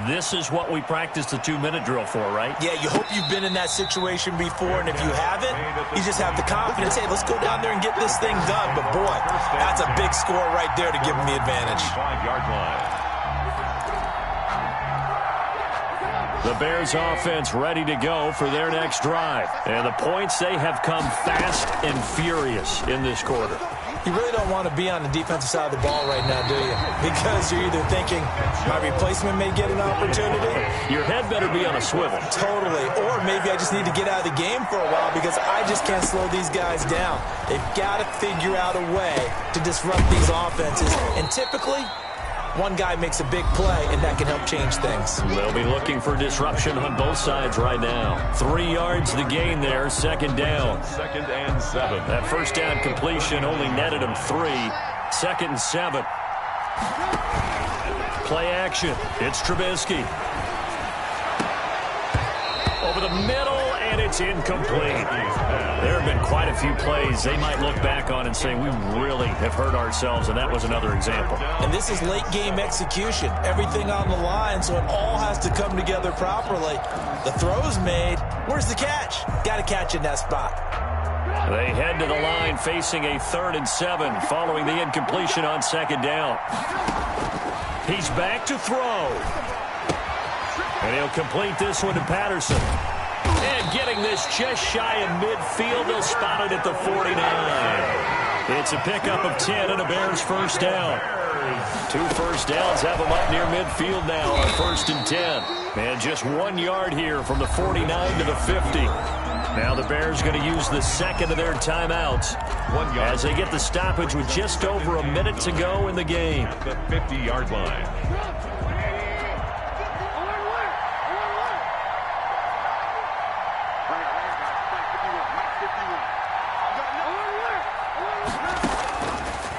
this is what we practiced the 2-minute drill for, right? Yeah, you hope you've been in that situation before, and if you haven't, you just have the confidence, hey, let's go down there and get this thing done. But, boy, that's a big score right there to give them the advantage. 5-yard line. The Bears offense ready to go for their next drive. And the points, they have come fast and furious in this quarter. You really don't want to be on the defensive side of the ball right now, do you? Because you're either thinking, my replacement may get an opportunity. Your head better be on a swivel. Totally. Or maybe I just need to get out of the game for a while because I just can't slow these guys down. They've got to figure out a way to disrupt these offenses. And typically, one guy makes a big play, and that can help change things. They'll be looking for disruption on both sides right now. 3 yards to gain there, second down. 2nd and 7. That first down completion only netted him 3. 2nd and 7. Play action. It's Trubisky. Over the middle, and it's incomplete. There have been quite a few plays they might look back on and say, we really have hurt ourselves, and that was another example. And this is late-game execution. Everything on the line, so it all has to come together properly. The throw's made. Where's the catch? Got to catch in that spot. They head to the line facing a 3rd and 7 following the incompletion on second down. He's back to throw. And he'll complete this one to Patterson. And getting this just shy of midfield, they'll spot it at the 49. It's a pickup of 10 and a Bears first down. 2 first downs have them up near midfield now on 1st and 10. And just 1 yard here from the 49 to the 50. Now the Bears going to use the second of their timeouts 1 yard as they get the stoppage with just over a minute to go in the game. at the 50-yard line.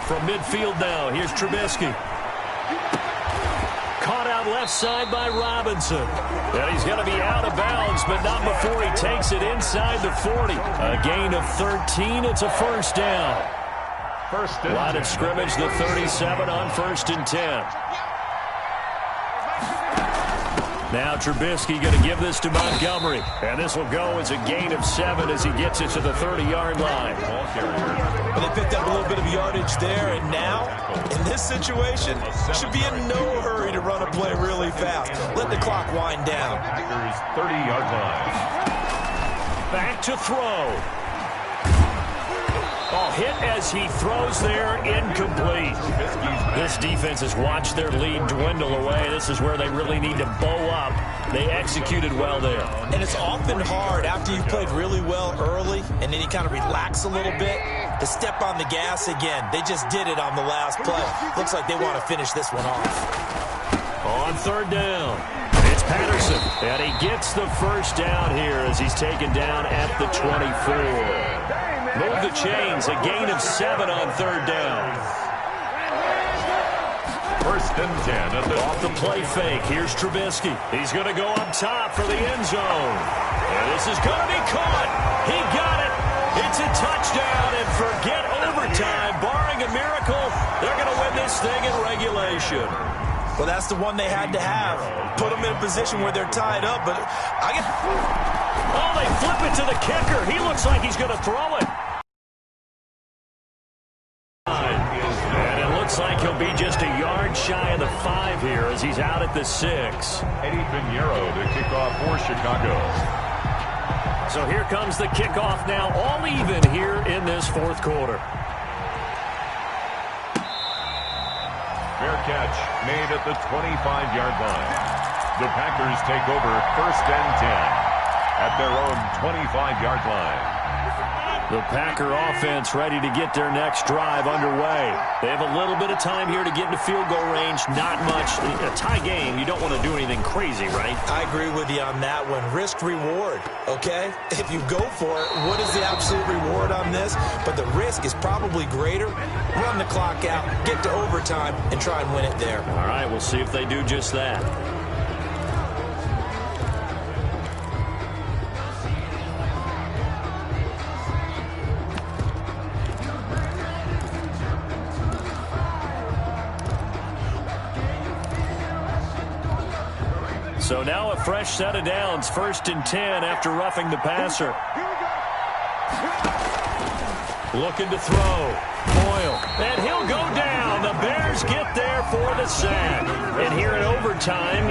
From midfield now, here's Trubisky. Caught out left side by Robinson. And he's going to be out of bounds, but not before he takes it inside the 40. A gain of 13. It's a first down. Line of scrimmage, the 37 on 1st and 10. Now Trubisky going to give this to Montgomery. And this will go as a gain of 7 as he gets it to the 30-yard line. Well, they picked up a little bit of yardage there, and now, in this situation, should be in no hurry to run a play really fast. Let the clock wind down. Packers 30-yard line. Back to throw. Oh, hit as he throws there, incomplete. This defense has watched their lead dwindle away. This is where they really need to bow up. They executed well there. And it's often hard after you've played really well early and then you kind of relax a little bit to step on the gas again. They just did it on the last play. Looks like they want to finish this one off. On 3rd down, it's Patterson. And he gets the first down here as he's taken down at the 24. Move the chains, a gain of 7 on 3rd down. 1st and 10 Off the play fake, here's Trubisky. He's going to go up top for the end zone. And this is going to be caught. He got it. It's a touchdown, and forget overtime. Barring a miracle, they're going to win this thing in regulation. Well, that's the one they had to have. Put them in a position where they're tied up, but Oh, they flip it to the kicker. He looks like he's going to throw it. And it looks like he'll be just a yard shy of the 5 here as he's out at the 6. Eddie Pinheiro to kick off for Chicago. So here comes the kickoff now, all even here in this 4th quarter. Fair catch made at the 25-yard line. The Packers take over 1st and 10 at their own 25-yard line. The Packer offense ready to get their next drive underway. They have a little bit of time here to get into field goal range. Not much. A tie game, you don't want to do anything crazy, right? I agree with you on that one. Risk reward, okay? If you go for it, what is the absolute reward on this? But the risk is probably greater. Run the clock out, get to overtime, and try and win it there. All right, we'll see if they do just that. So now a fresh set of downs, 1st and 10 after roughing the passer. Looking to throw. Boyle. And he'll go down. The Bears get there for the sack. And here in overtime,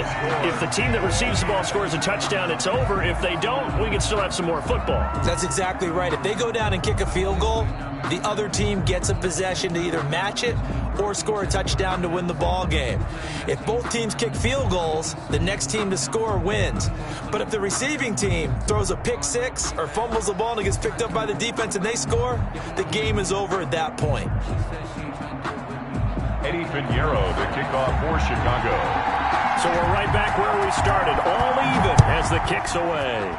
if the team that receives the ball scores a touchdown, it's over. If they don't, we can still have some more football. That's exactly right. If they go down and kick a field goal, the other team gets a possession to either match it or score a touchdown to win the ball game. If both teams kick field goals, the next team to score wins. But if the receiving team throws a pick six or fumbles the ball and it gets picked up by the defense and they score, the game is over at that point. Eddie Pinheiro, the kickoff for Chicago. So we're right back where we started, all even as the kick's away.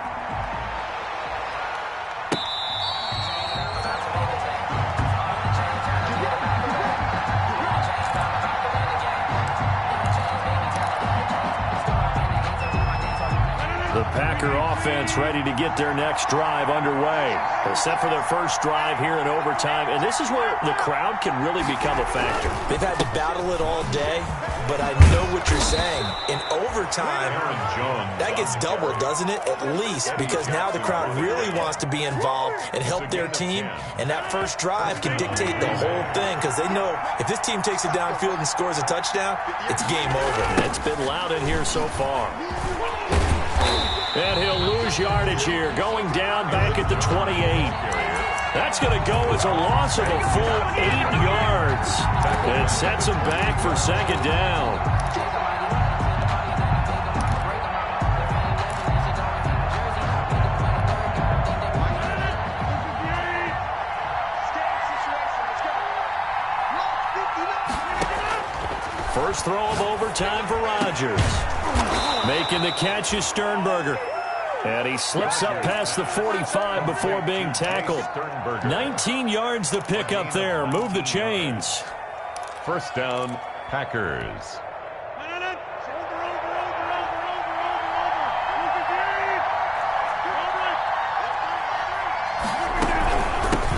The Packer offense ready to get their next drive underway. They're set for their first drive here in overtime, and this is where the crowd can really become a factor. They've had to battle it all day, but I know what you're saying. In overtime, that gets doubled, doesn't it? At least, because now the crowd really wants to be involved and help their team, and that first drive can dictate the whole thing because they know if this team takes it downfield and scores a touchdown, it's game over. It's been loud in here so far. And he'll lose yardage here, going down back at the 28. That's going to go as a loss of a full 8 yards. It sets him back for 2nd down. First throw of overtime for Rodgers. Making the catch is Sternberger. And he slips up past the 45 before being tackled. 19 yards to pick up there. Move the chains. First down, Packers.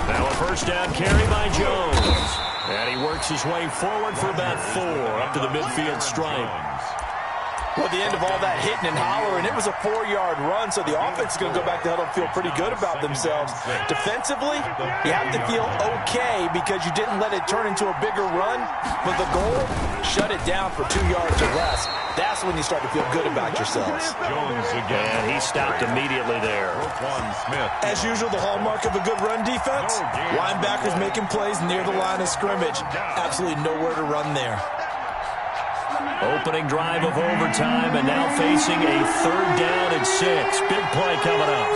Now a first down carry by Jones. And he works his way forward for about 4 up to the midfield stripe. Well, at the end of all that hitting and hollering, it was a 4-yard run, so the offense is going to go back to huddle and feel pretty good about themselves. Defensively, you have to feel okay because you didn't let it turn into a bigger run, but the goal, shut it down for 2 yards or less. That's when you start to feel good about yourselves. Jones again. And he stopped immediately there. As usual, the hallmark of a good run defense, linebackers making plays near the line of scrimmage. Absolutely nowhere to run there. Opening drive of overtime, and now facing a 3rd down and 6. Big play coming up.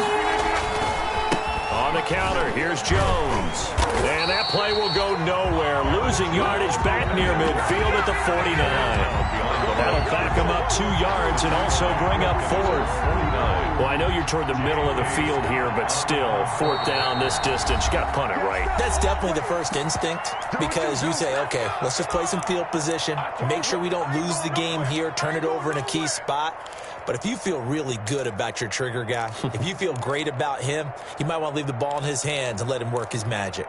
On the counter, here's Jones. And that play will go nowhere. Losing yardage back near midfield at the 49. That'll back him up 2 yards and also bring up 4th. Well, I know you're toward the middle of the field here, but still, 4th down this distance. You got to punt it right. That's definitely the first instinct because you say, okay, let's just play some field position, make sure we don't lose the game here, turn it over in a key spot. But if you feel really good about your trigger guy, if you feel great about him, you might want to leave the ball in his hands and let him work his magic.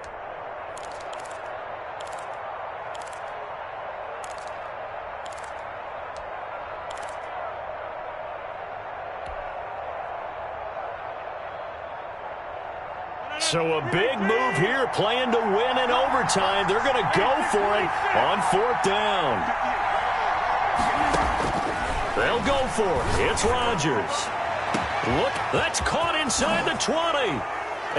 So a big move here, playing to win in overtime. They're going to go for it on 4th down. They'll go for it. It's Rodgers. Look, that's caught inside the 20.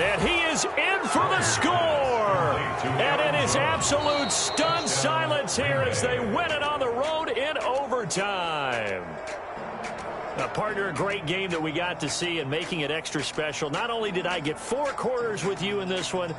And he is in for the score. And it is absolute stunned silence here as they win it on the road in overtime. Partner, a great game that we got to see, and making it extra special. Not only did I get 4 quarters with you in this one,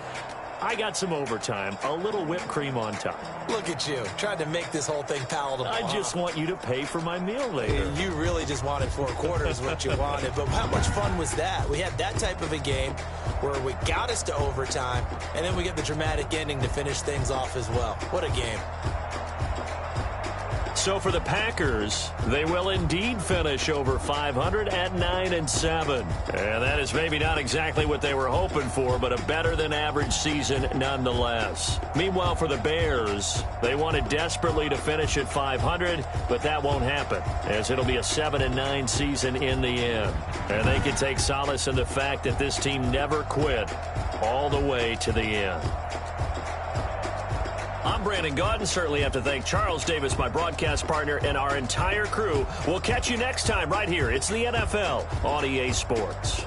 I got some overtime, a little whipped cream on top. Look at you, trying to make this whole thing palatable. I just want you to pay for my meal later. You really just wanted 4 quarters what you wanted, but how much fun was that? We had that type of a game where we got us to overtime, and then we get the dramatic ending to finish things off as well. What a game. So for the Packers, they will indeed finish over 500 at 9-7. And that is maybe not exactly what they were hoping for, but a better-than-average season nonetheless. Meanwhile, for the Bears, they wanted desperately to finish at 500, but that won't happen, as it'll be a 7-9 season in the end. And they can take solace in the fact that this team never quit all the way to the end. I'm Brandon Gaudin. Certainly have to thank Charles Davis, my broadcast partner, and our entire crew. We'll catch you next time right here. It's the NFL on EA Sports.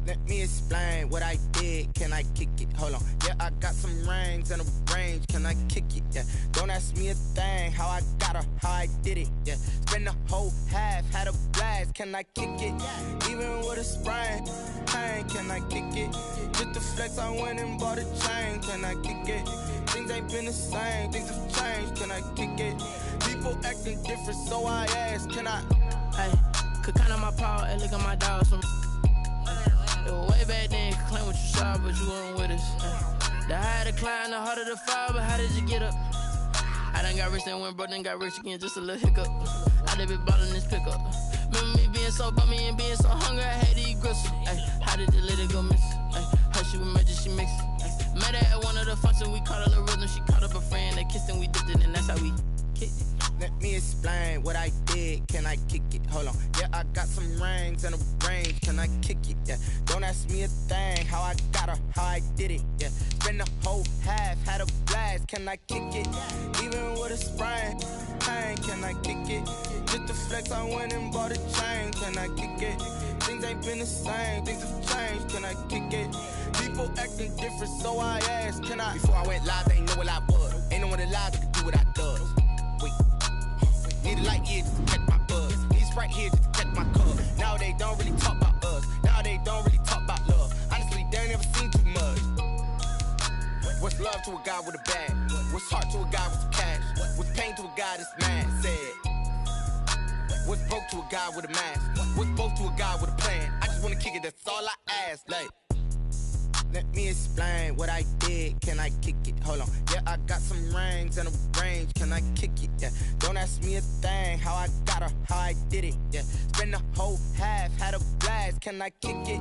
Let me explain what I did. Can I kick it? Hold on. Yeah, I got some rings and a range. Can I kick it? Yeah. Don't ask me a thing. How I got her, how I did it. Yeah. Spend the whole half, had a blast. Can I kick it? Even with a sprain. Pain, can I kick it? Just the flex, I went and bought a chain. Can I kick it? Things ain't been the same. Things have changed. Can I kick it? People acting different, so I ask. Can I? Hey, could count on my power and look at my dogs from. It was way back then, could claim what you saw, but you weren't with us. The higher the climb, the harder the fall, but how did you get up? I done got rich and went broke, then got rich again, just a little hiccup. I done been ballin' this pickup. Remember me being so bummy and being so hungry, I had to eat gristle. Ay, how did the lady go miss? Ay, how she was magic, she mixed. Met her at one of the functions, we caught a little rhythm, she caught up a friend, they kissed and we dipped it, and that's how we kick it. Let me explain what I did. Can I kick it? Hold on. Yeah, I got some rings and a range. Can I kick it? Yeah. Don't ask me a thing. How I got her, how I did it. Yeah. Spend the whole half, had a blast. Can I kick it? Even with a sprain. Pain, can I kick it? Just to flex, I went and bought a chain. Can I kick it? Things ain't been the same. Things have changed. Can I kick it? People acting different, so I asked, can I? Before I went live, they ain't know what I was. Ain't no one alive that could do what I does. Wait. Need a light here just to catch my buzz. Need Sprite here just to catch my cup. Now they don't really talk about us. Now they don't really talk about love. Honestly, they ain't never seen too much. What's love to a guy with a bag? What's heart to a guy with some cash? What's pain to a guy that's mad? Said. What's broke to a guy with a mask? What's both to a guy with a plan? I just wanna kick it, that's all I ask. Like, let me explain what I did. Can I kick it? Hold on. Yeah, I got some rings and a range. Can I kick it? Yeah. Don't ask me a thing. How I got her, how I did it. Yeah. Spend the whole half, had a blast. Can I kick it?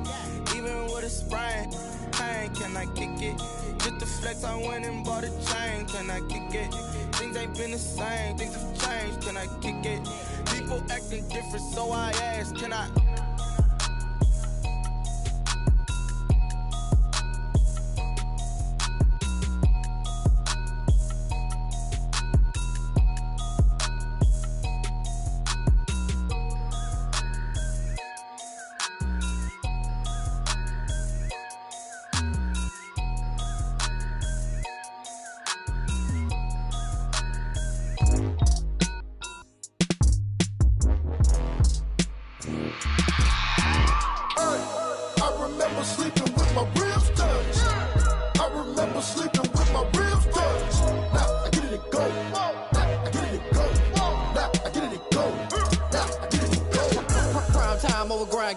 Even with a sprain. Pain, can I kick it? Just to flex, I went and bought a chain. Can I kick it? Things ain't been the same. Things have changed. Can I kick it? People acting different, so I asked, can I?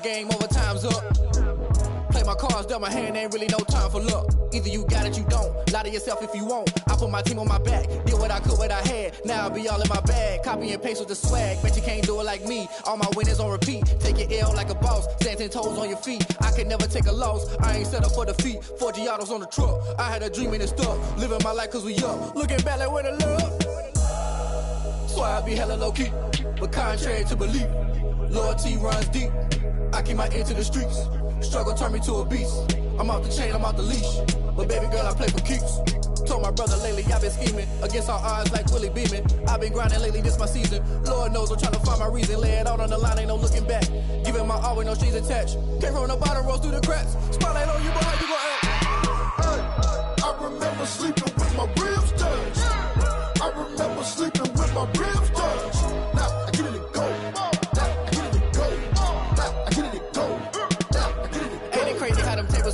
Game over, time's up. Play my cards, dealt my hand, ain't really no time for luck. Either you got it, you don't. Lie to yourself if you won't. I put my team on my back, did what I could, what I had. Now I'll be all in my bag, copy and paste with the swag. Bet you can't do it like me. All my winners on repeat. Take your L like a boss, stand 10 toes on your feet. I could never take a loss. I ain't set up for defeat. 4 Giottos on the truck. I had a dream and it stuck. Living my life cause we up. Looking back like where the love. So I be hella low key, but contrary to belief, loyalty runs deep. I keep my ear to the streets. Struggle turned me to a beast. I'm off the chain, I'm off the leash. But baby girl, I play for keeps. Told my brother lately, I've been scheming against all odds like Willie Beeman. I've been grinding lately, this my season. Lord knows I'm trying to find my reason. Lay it out on the line, ain't no looking back. Giving my all with no strings attached. Came from the bottom, rose through the cracks. Spotlight on you, but how you gon' act? I remember sleeping with my ribs touched. I remember sleeping with my ribs touched. Now I get it and go.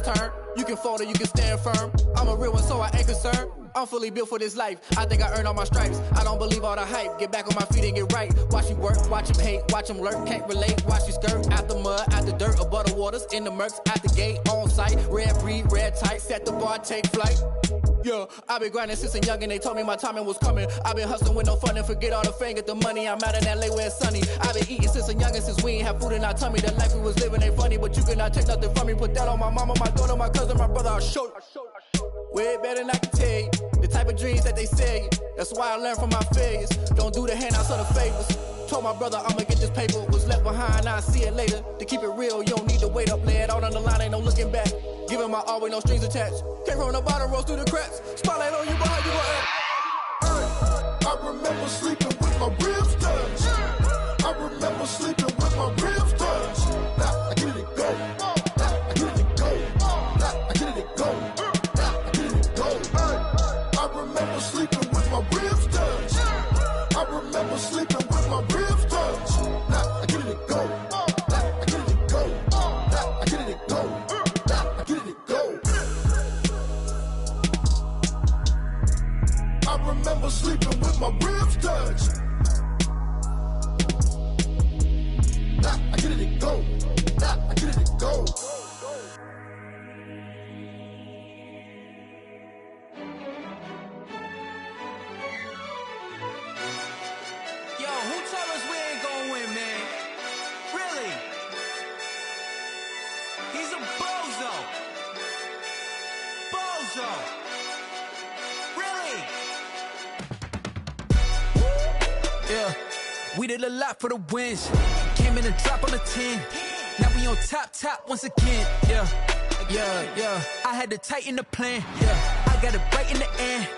Turn. You can fold or you can stand firm. I'm a real one, so I ain't concerned. I'm fully built for this life. I think I earned all my stripes. I don't believe all the hype. Get back on my feet and get right. Watch you work, watch him hate, watch him lurk. Can't relate, watch you skirt. Out the mud, out the dirt, above the waters, in the murks, out the gate, on site. Red breed, red tight, set the bar, take flight. Yeah, I've been grinding since a youngin', they told me my timing was coming. I've been hustling with no fun and forget all the fame, get the money. I'm out in LA where it's sunny. I've been eating since a youngin', since we ain't have food in our tummy. The life we was living ain't funny, but you cannot take nothing from me. Put that on my mama, my daughter, my cousin, my brother, I'll show you. Way better than I can tell you. The type of dreams that they sell you. That's why I learned from my failures. Don't do the handouts or the favors. Told my brother I'ma get this paper. Was left behind, I'll see it later. To keep it real, you don't need to wait up. Lay it out on the line, ain't no looking back. Giving my all with no strings attached. Came from the bottom, rose through the cracks. Spotlight on you, but how you gon' act? I remember sleeping with my ribs touched. I remember sleeping with my ribs touched. Now I get it and go. Now I get it and go. Now I get it and go. Now I get it and go. I remember sleeping with my ribs touched. I remember sleeping with my ribs touched. Now I get it and go. Now I get it and go. Now I get it and go. Now I get it and go. I remember sleeping with my ribs touched. Now I We did a lot for the wins. Came in and drop on the 10. Now we on top once again. Yeah. I had to tighten the plan. Yeah. I got it right in the end.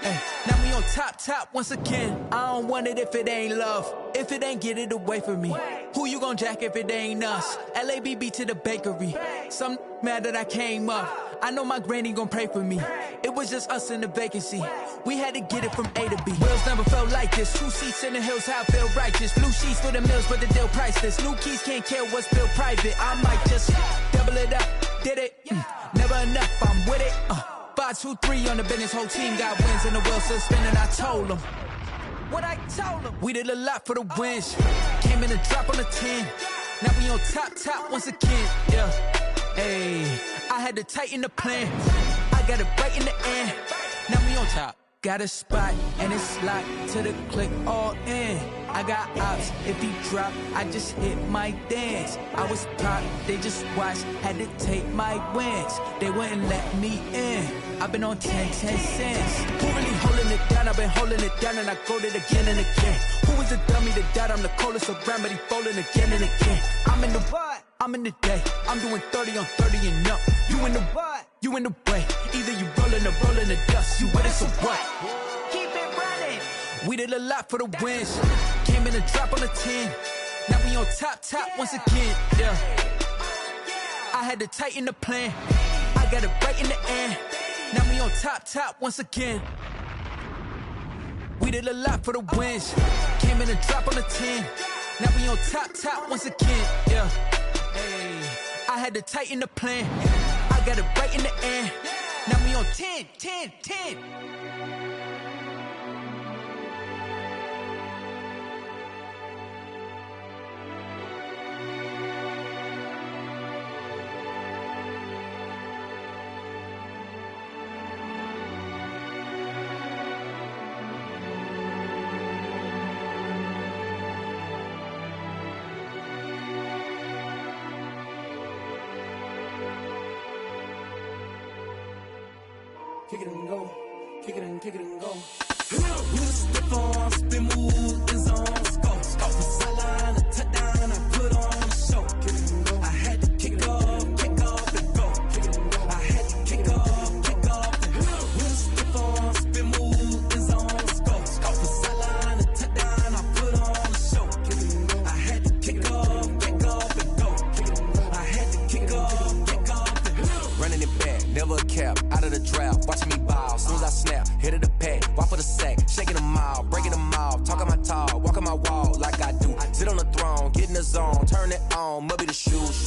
Now we on top once again. I don't want it if it ain't love. If it ain't, get it away from me. Who you gon' jack if it ain't us? LABB to the bakery. Some mad that I came up. I know my granny gon' pray for me. It was just us in the vacancy. We had to get it from A to B. Wheels never felt like this. 2 seats in the hills, how I feel righteous. Blue sheets for the mills, but the deal priceless. New keys can't care what's built private. I might just double it up. Did it? Never enough, I'm with it. 5, 2, 3 on the business. Whole team got wins and the wheels still spinning. I told them what I told them. We did a lot for the wins. Came in and drop on the 10. Now we on top once again. Yeah. Hey, I had to tighten the plan. I got it right in the end. Now we on top. Got a spot and it's locked to the click all in. I got ops, if he drop, I just hit my dance. I was pop, they just watched, had to take my wins. They wouldn't let me in. I've been on 10 cents. Who really holding it down? I've been holding it down and I go it again and again. Who is the dummy that died? I'm the coldest around, but he folding again and again. I'm in the what? I'm in the day. I'm doing 30 on 30 and up. You in the what? You in the way. Either you rolling or rolling the dust. You with it, so what? Keep it running. We did a lot for the wins. Came in and drop on the 10. Now we on top once again. Yeah. I had to tighten the plan. I got it right in the end. Now we on top once again. We did a lot for the wins. Came in and drop on the 10. Now we on top once again. Yeah. Hey, I had to tighten the plan. I got it right in the end. Now we on 10. Kick it and go, kick it and go. With a stiff arm, spin move, in zone, scope. Off the sideline, a touchdown, I put on a show. Kick it and go. I had to kick off and go. Kick it and go. I had to kick off and go. With a stiff arm, spin move, in zone, scope. Off the sideline, a touchdown, I put on a show. Kick it and go. I had to kick off and go. Kick it and go. I had to kick off and go. Running it back, never a cap, out of the drought, watching me ball. Soon as I snap, hit of the pack, walk for the sack, shaking them all, breaking them off, talking my talk, walking my wall like I do. Sit on the throne, get in the zone, turn it on, must be the shoes,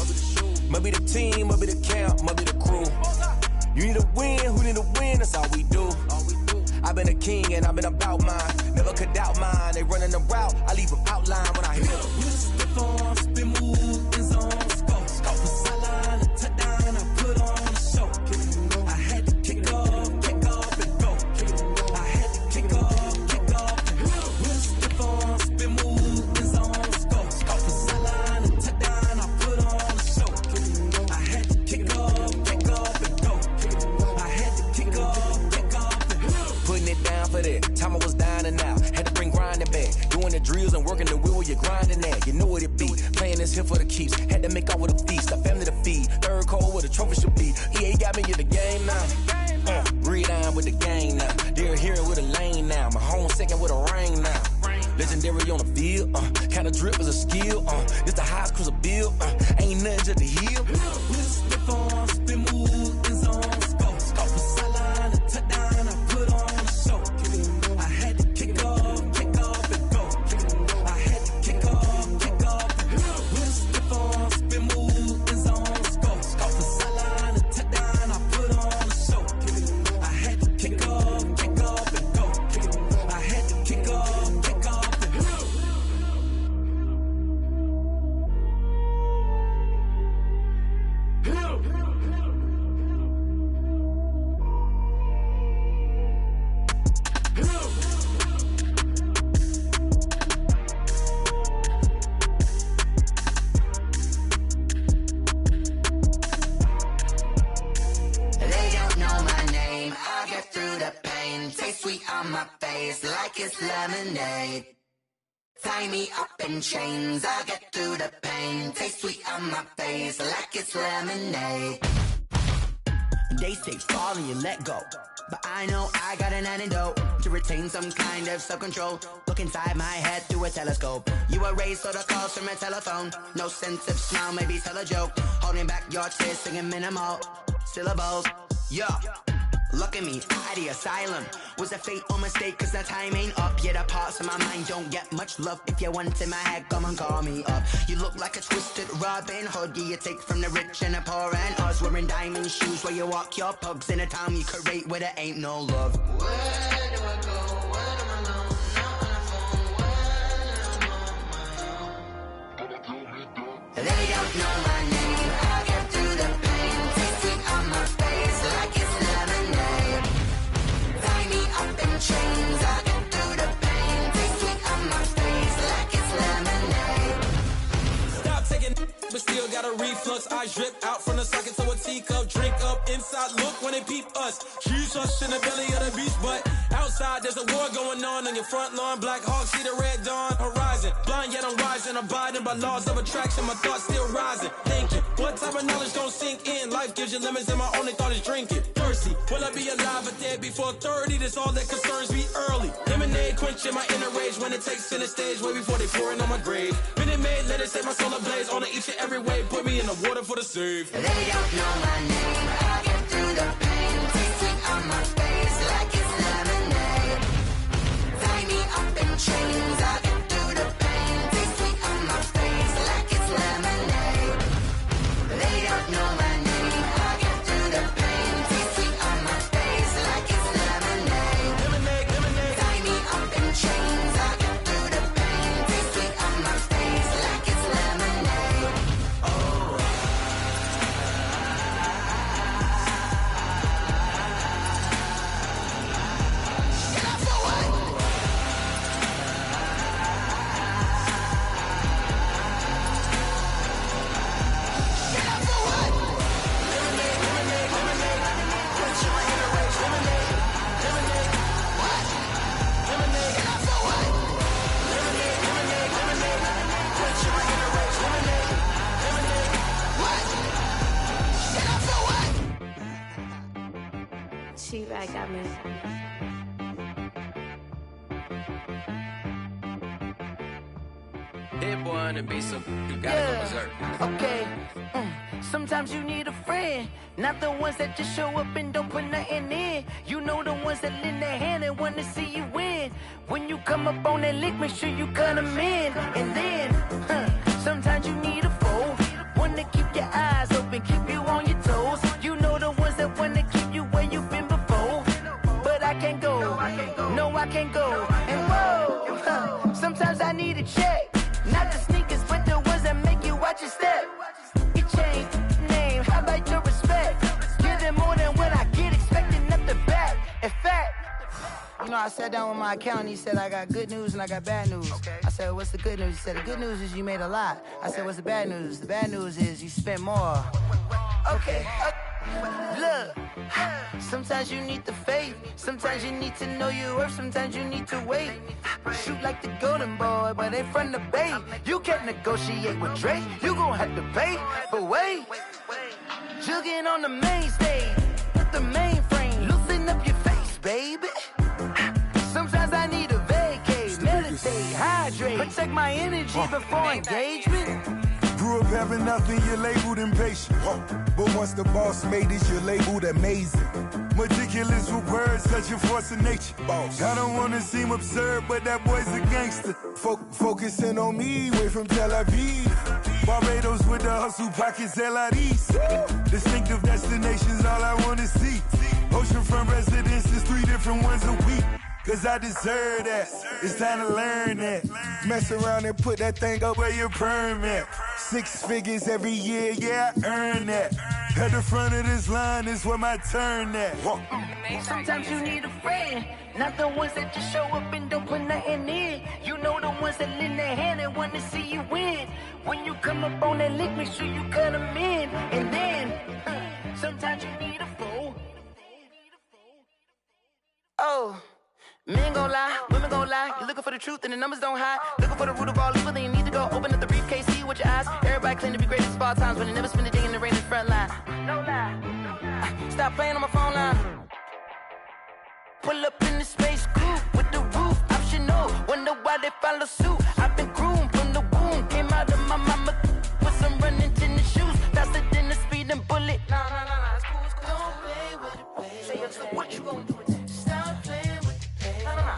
must be the team, must be the camp, must be the crew. You need a win, who need a win, that's all we do. I've been a king and I've been about mine, never could doubt mine. They running the route, I leave them outline when I hit them. With a stiff arm, spin move, in zone, scope. Off the sideline, a touchdown, I put on a show. I had to kick off and go. I had to kick off and go. With a stiff arm, spin move, in zone, scope. Off the sideline, a touchdown, I put on a show. I had to kick off and go. I had to kick off and go. Putting it down for that, time I was down and out, had to bring grinding back, doing the drills and working the wheel where you're grinding at, you know what it be, playing this here for the keeps, had to make out with a feast, a family to feed, third cold where the trophy should be, EA got me in the game now, breathe on with the game now, they're here with a lane now, my home second with a ring now, legendary on the field, kind of drip is a skill, this the highest cruiser bill, ain't nothing just the heel. With a stiff arm, spin move, in zone, scope. Off the sideline, a touchdown, I put on a show. I had to kick off and go. I had to kick off and go. With a stiff arm, spin move, in zone, scope. Off the sideline, a touchdown, I put on a show. I had to kick off and go. I had to kick off and go. They don't know my name, I'll get through the pain. Taste sweet on my face like it's lemonade. Tie me up in chains, I'll get through the pain. Taste sweet on my face like it's lemonade. They say fall and you let go, but I know I got an antidote to retain some kind of self-control. Look inside my head through a telescope. You erase all the calls from a telephone. No sense of smile, maybe tell a joke. Holding back your tears, singing minimal syllables. Yeah, look at me, out of the asylum. Was a fate or mistake, cause the time ain't up. Yet the parts of my mind don't get much love. If you want in my head, come and call me up. You look like a twisted Robin Hood. Yeah, you take from the rich and the poor and us. Wearing diamond shoes where you walk your pugs in a town you create where there ain't no love. Where do I go? When am I alone? Not on the phone. When I'm on my own. They don't know my name. I'll get through the pain. Taste sweet on my face like it's lemonade. Tie me up in chains. I'll get through the pain. Taste sweet on my face like it's lemonade. Stop taking, but still got a reflux. I drip out from the socket to a teacup. Drink up inside, look when they peep us. Cheese us in the belly of the beach, but outside there's a war going on your front lawn. Black Hawk, see the red dawn horizon. Blind yet I'm rising, abiding by laws of attraction. My thoughts still rising, thinking what type of knowledge don't sink in. Life gives you lemons and my only thought is drinking. Thirsty, will I be alive or dead before 30? That's all that concerns me early. Lemonade quenching my inner rage when it takes center stage way before they pour it on my grave. Minute Maid, let it set my soul ablaze on each and every way. Put me in the water for the save. They don't know my name. I'll get through the pain. Taste sweet on my face like it's lemonade. Tie me up in chains. I'll get through the pain. Taste sweet on my face like it's lemonade. They don't know my name. I'll get through the pain. Taste sweet on my face like it's lemonade. Lemonade, lemonade. Tie me up in chains. I'll get through the pain. Taste sweet on my face like it's lemonade. Oh. She-Bag got me. Hit boy on the beat, so you gotta go berserk. Okay. Sometimes you need a friend, not the ones that just show up and don't put nothing in. You know the ones that lend their hand and want to see you win. When you come up on that lick, make sure you cut them in. And then, sometimes you need a foe, one to keep your eyes open, keep you on your toes. You know the ones that want to keep you where you've been before. But I can't go, no I can't go. And whoa, sometimes I need a check. Not the sneakers, but the ones that make you watch your step. Your chain, name, how about your respect? Give them more than what I get, expecting nothing back. In fact, you know, I sat down with my accountant, he said, I got good news and I got bad news. I said, what's the good news? He said, the good news is you made a lot. I said, what's the bad news? The bad news is you spent more. Okay. Look, sometimes you need the faith, sometimes you need to know your worth, sometimes you need to wait. Shoot like the golden boy, but ain't from the bay. You can't negotiate with Drake, you gon' have to pay. But wait, jugging on the main stage, with the mainframe, loosen up your face, baby. Sometimes I need a vacate, meditate, hydrate, protect my energy before engagement. Grew up having nothing, you're labeled impatient. But once the boss made it, you're labeled amazing. Meticulous with words, such a force of nature. I don't wanna seem absurd, but that boy's a gangster. Focusing on me, way from Tel Aviv. Barbados with the hustle pockets, LIDs. Distinctive destinations, all I wanna see. Oceanfront residences, 3 different ones a week. Cause I deserve that, it's time to learn that. Mess around and put that thing up where your perm at. 6 figures every year, yeah, I earn that. At the front of this line is where my turn at. Sometimes you need a friend, not the ones that just show up and don't put nothing in. You know the ones that lend their hand and want to see you win. When you come up on that lick, make sure you cut them in. And then, sometimes you need a fool. Oh. Men gon' lie, women gon' lie. You're looking for the truth and the numbers don't hide. Looking for the root of all evil, then you need to go open up the briefcase, see with your eyes. Everybody claim to be greatest of all times, but they never spend a day in the rain in the front line. No lie. Stop playing on my phone line. Pull up in the space coupe with the roof optional. Wonder why they follow suit. I've been groomed from the womb. Came out of my mama with some running tennis shoes. Faster than the speeding bullet. Nah, it's cool, it's cool. Don't play with it, baby. Say, so what you gonna do with it? Stop playing with it, baby. Nah.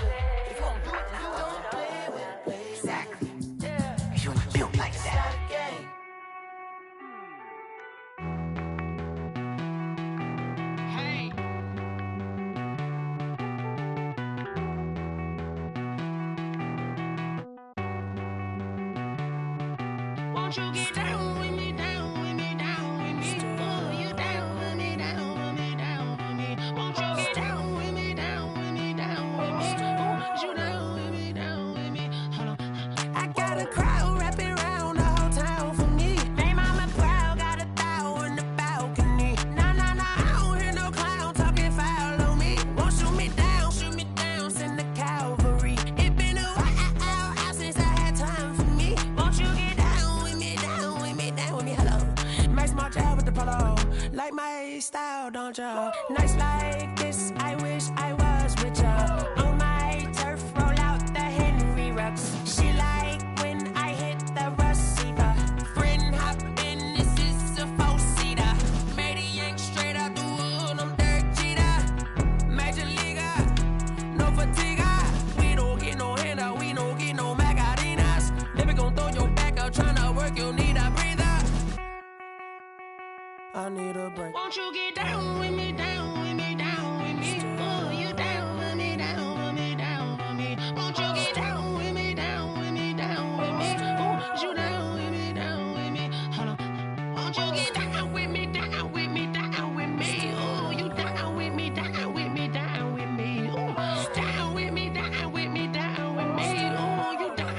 If you gonna do it, then don't play with it, baby. Exactly. Yeah. You ain't built like that. Won't you get down with me, down with me, down with me? Oh, you down with me, down with me, down with me. Won't you get down with me, down with me, down with me? Oh, you down with me, down with me? Hold on. I got a crowd wrapping around the whole town for me. They mama proud, got a thou in the balcony. Nah, I don't hear no clown talking foul on me. Won't shoot me down, send the cavalry. It been a while since I had time for me. Won't you get down with me, down with me, down with me? Hello. Nice smart job with the polo. Like my style, don't ya? Nice like this, I wish I was with ya. On my turf, roll out the Henry Rux. She like when I hit the receiver. Friend hop in, this is a four-seater. Made a yank straight out the wood, I'm Derek Jeter. Major leaguer, no fatigue. We don't get no handout, we don't get no Macarinas. Never gon' throw your back out, tryna work, you need a breather. I need a break. Won't you get down with me, down with me, down with me? Oh, you down with me, down with me, down with me? Won't you get down with me, down with me, down with me? Oh, you down with me, down with me? Hold on. Won't you get down with me, down with me, down with me? Oh, you down with me, down with me, down with me? Oh, down with me, down with me, down with me? Oh, you down.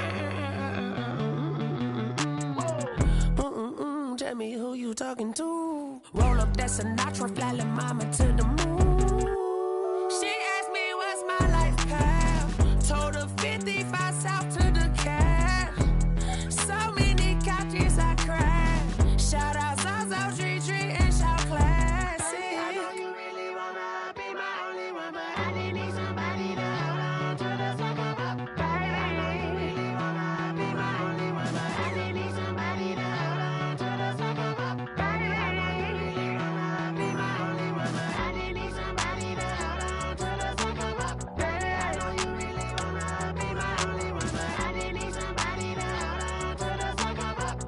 Tell me who you talking to. Roll up that Sinatra, fly la mama to the moon. She asked me what's my life path. Told her 55 south to the cab. So many couches I cried. Shout out Zazo, Tree, and shout classy. I know you really wanna be my only one, but I didn't need somebody to hold on to the second up. I know you really wanna be my only one, but I didn't need somebody to hold on to the second up. I know you really wanna be my only one, but I didn't need somebody to hold on to the second up. Baby, I know you really wanna be my only one, but I didn't need somebody to hold on to the second up.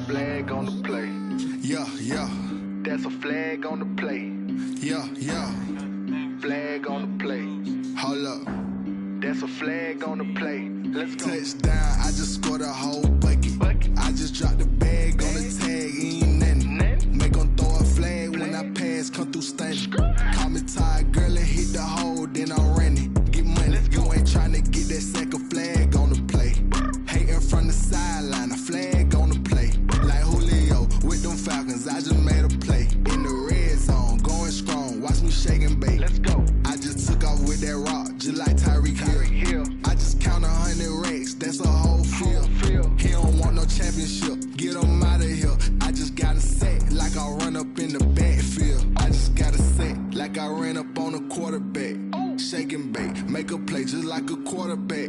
Flag on the play. Yeah. That's a flag on the play. Yeah. Flag on the play. Hold up. That's a flag on the play. Let's go. Touchdown, I just scored a whole bucket. I just dropped the bag on the tag, ain't nothing. Make 'em throw a flag when I pass, come through stunning. Call me tired, girl, and hit the hole, then I'm running. Get money, you ain't tryna get that second flag on the play. Hating from the sideline, a flag on the play. Like Julio with them Falcons, I just made a play. In the red zone, going strong, watch me shake and bake. Let's go. I just took off with that rock, just like Tyreek Hill. I just count 100 racks, that's a whole field. I ran up on a quarterback. Shake and bake, make a play just like a quarterback.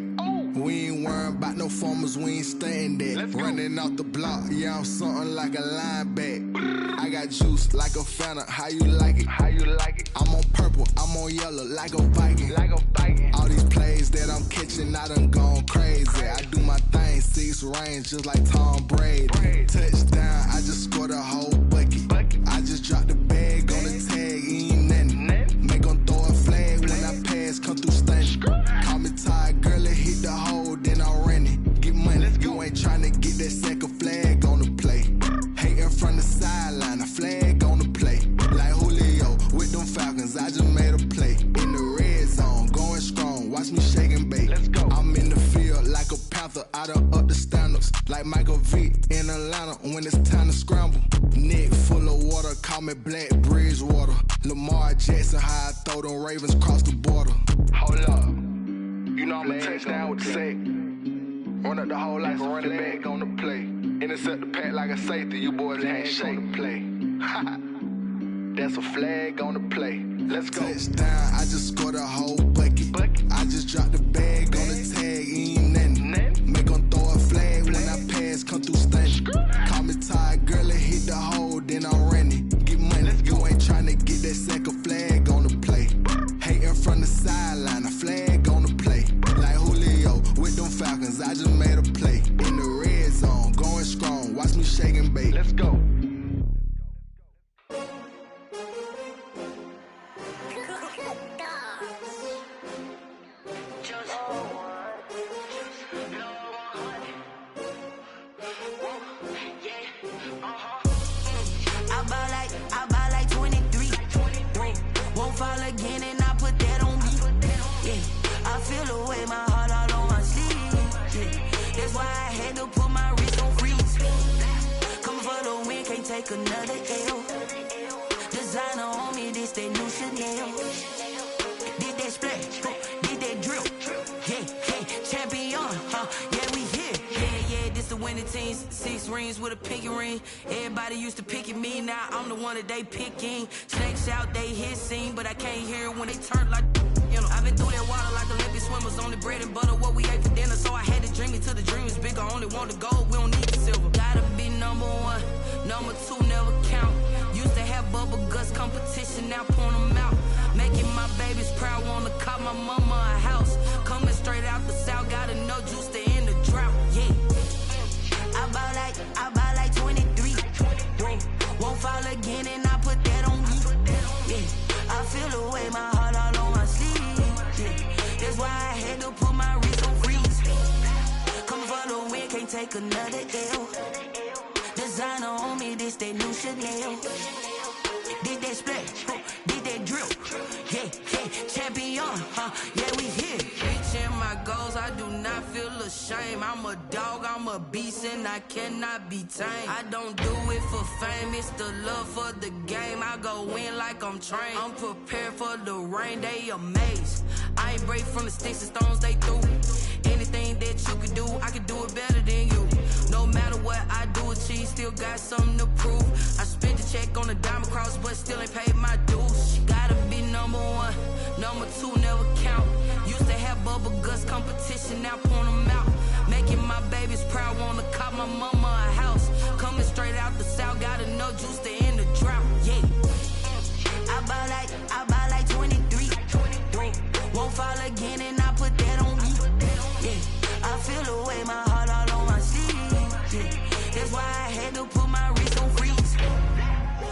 We ain't worrying about no formers, we ain't staying there. Running out the block, yeah, I'm something like a linebacker. I got juice like a Fanta, how you like it? How you like it? I'm on purple, I'm on yellow, like a Viking. Like a Viking. All these plays that I'm catching, I done gone crazy. I do my thing, 6 range, just like Tom Brady. Touchdown, I just scored a whole bucket. I just dropped the bag on the tag, ain't nothing. Make 'em throw a flag when I pass, come through stunning. Call me tired, girl, it hit the hole, then I ran it. Get money, you ain't tryna get that second flag on the play. Hating from the sideline, a flag on the play. Like Julio with them Falcons, I just made a play. In the red zone, going strong, watch me shake and bake. I'm in the field like a Panther, I done up the standards. Like Michael Vick in Atlanta when it's time to scramble. Neck full of water, call me Black Bridgewater. Lamar Jackson, how I throw them Ravens cross the border. Hold up, you know I'm a touchdown with the sack. Run up the whole like a running back on the play. Intercept the pack like a safety, you boys can't shake the play. That's a flag on the play. Let's go. Touchdown, I just scored a whole bucket. I just dropped the bag on the tag, ain't nothing. Make 'em throw a flag when I pass, come through stunning. Call me tired, girl, it hit the hole, then I ran it. Get money, you ain't tryna get that second flag on the play. Hating from the sideline, a flag on the play. Like Julio with them Falcons, I just made a play. In the red zone, going strong, watch me shake and bake. Let's go. I buy like 23. Won't fall again and I put that on me. Yeah, I feel the way my heart all on my sleeve. Yeah, that's why I had to put my wrist on freeze. Come for the win, can't take another L. Designer on me, this that new Chanel. Did that splash, did that drill. Yeah, champion, yeah, we here. Yeah, this the winning teams. 6 rings with a pinky ring. Everybody used to picking me, now I'm the one that they picking. Snakes out, they hissing, but I can't hear it when they turn like, you know. I've been through that water like Olympic swimmers, only bread and butter, what we ate for dinner. So I had to dream it till the dream is bigger. Only want the gold, we don't need the silver. Gotta be number 1, number 2 never count. Used to have bubble guts competition, now point them out. Making my babies proud, wanna call my mama a house. Coming straight out the south, got enough juice to end the drought. Yeah, I buy like 23. Won't fall again and I put that on me. Yeah, I feel the way my heart all on my sleeve. Yeah, that's why I had to put my wrist on freeze. Coming for the win, can't take another L. Designer on me, this that new Chanel. Did that splash, did that drill. Yeah, champion, yeah, we here. Reaching my goals, I do not feel ashamed. I'm a dog, I'm a beast, and I cannot be tamed. I don't do it for fame, it's the love for the game. I go in like I'm trained. I'm prepared for the rain, they amazed. I ain't break from the sticks and stones they threw. Anything that you could do, I could do it better than you. No matter what I do, achieve, still got something to prove. I spent the check on the diamond cross, but still ain't paid my dues. Gotta be number 1, number 2 never count. Used to have bubble guts competition, now point them out. Making my babies proud, wanna call my mama a house. Coming straight out the south, got enough juice to end the drought. Yeah, I buy like 23. Won't fall again and I put that on me. Yeah, I feel the way my heart all on my sleeve. Yeah, that's why I had to put my wrist on freeze.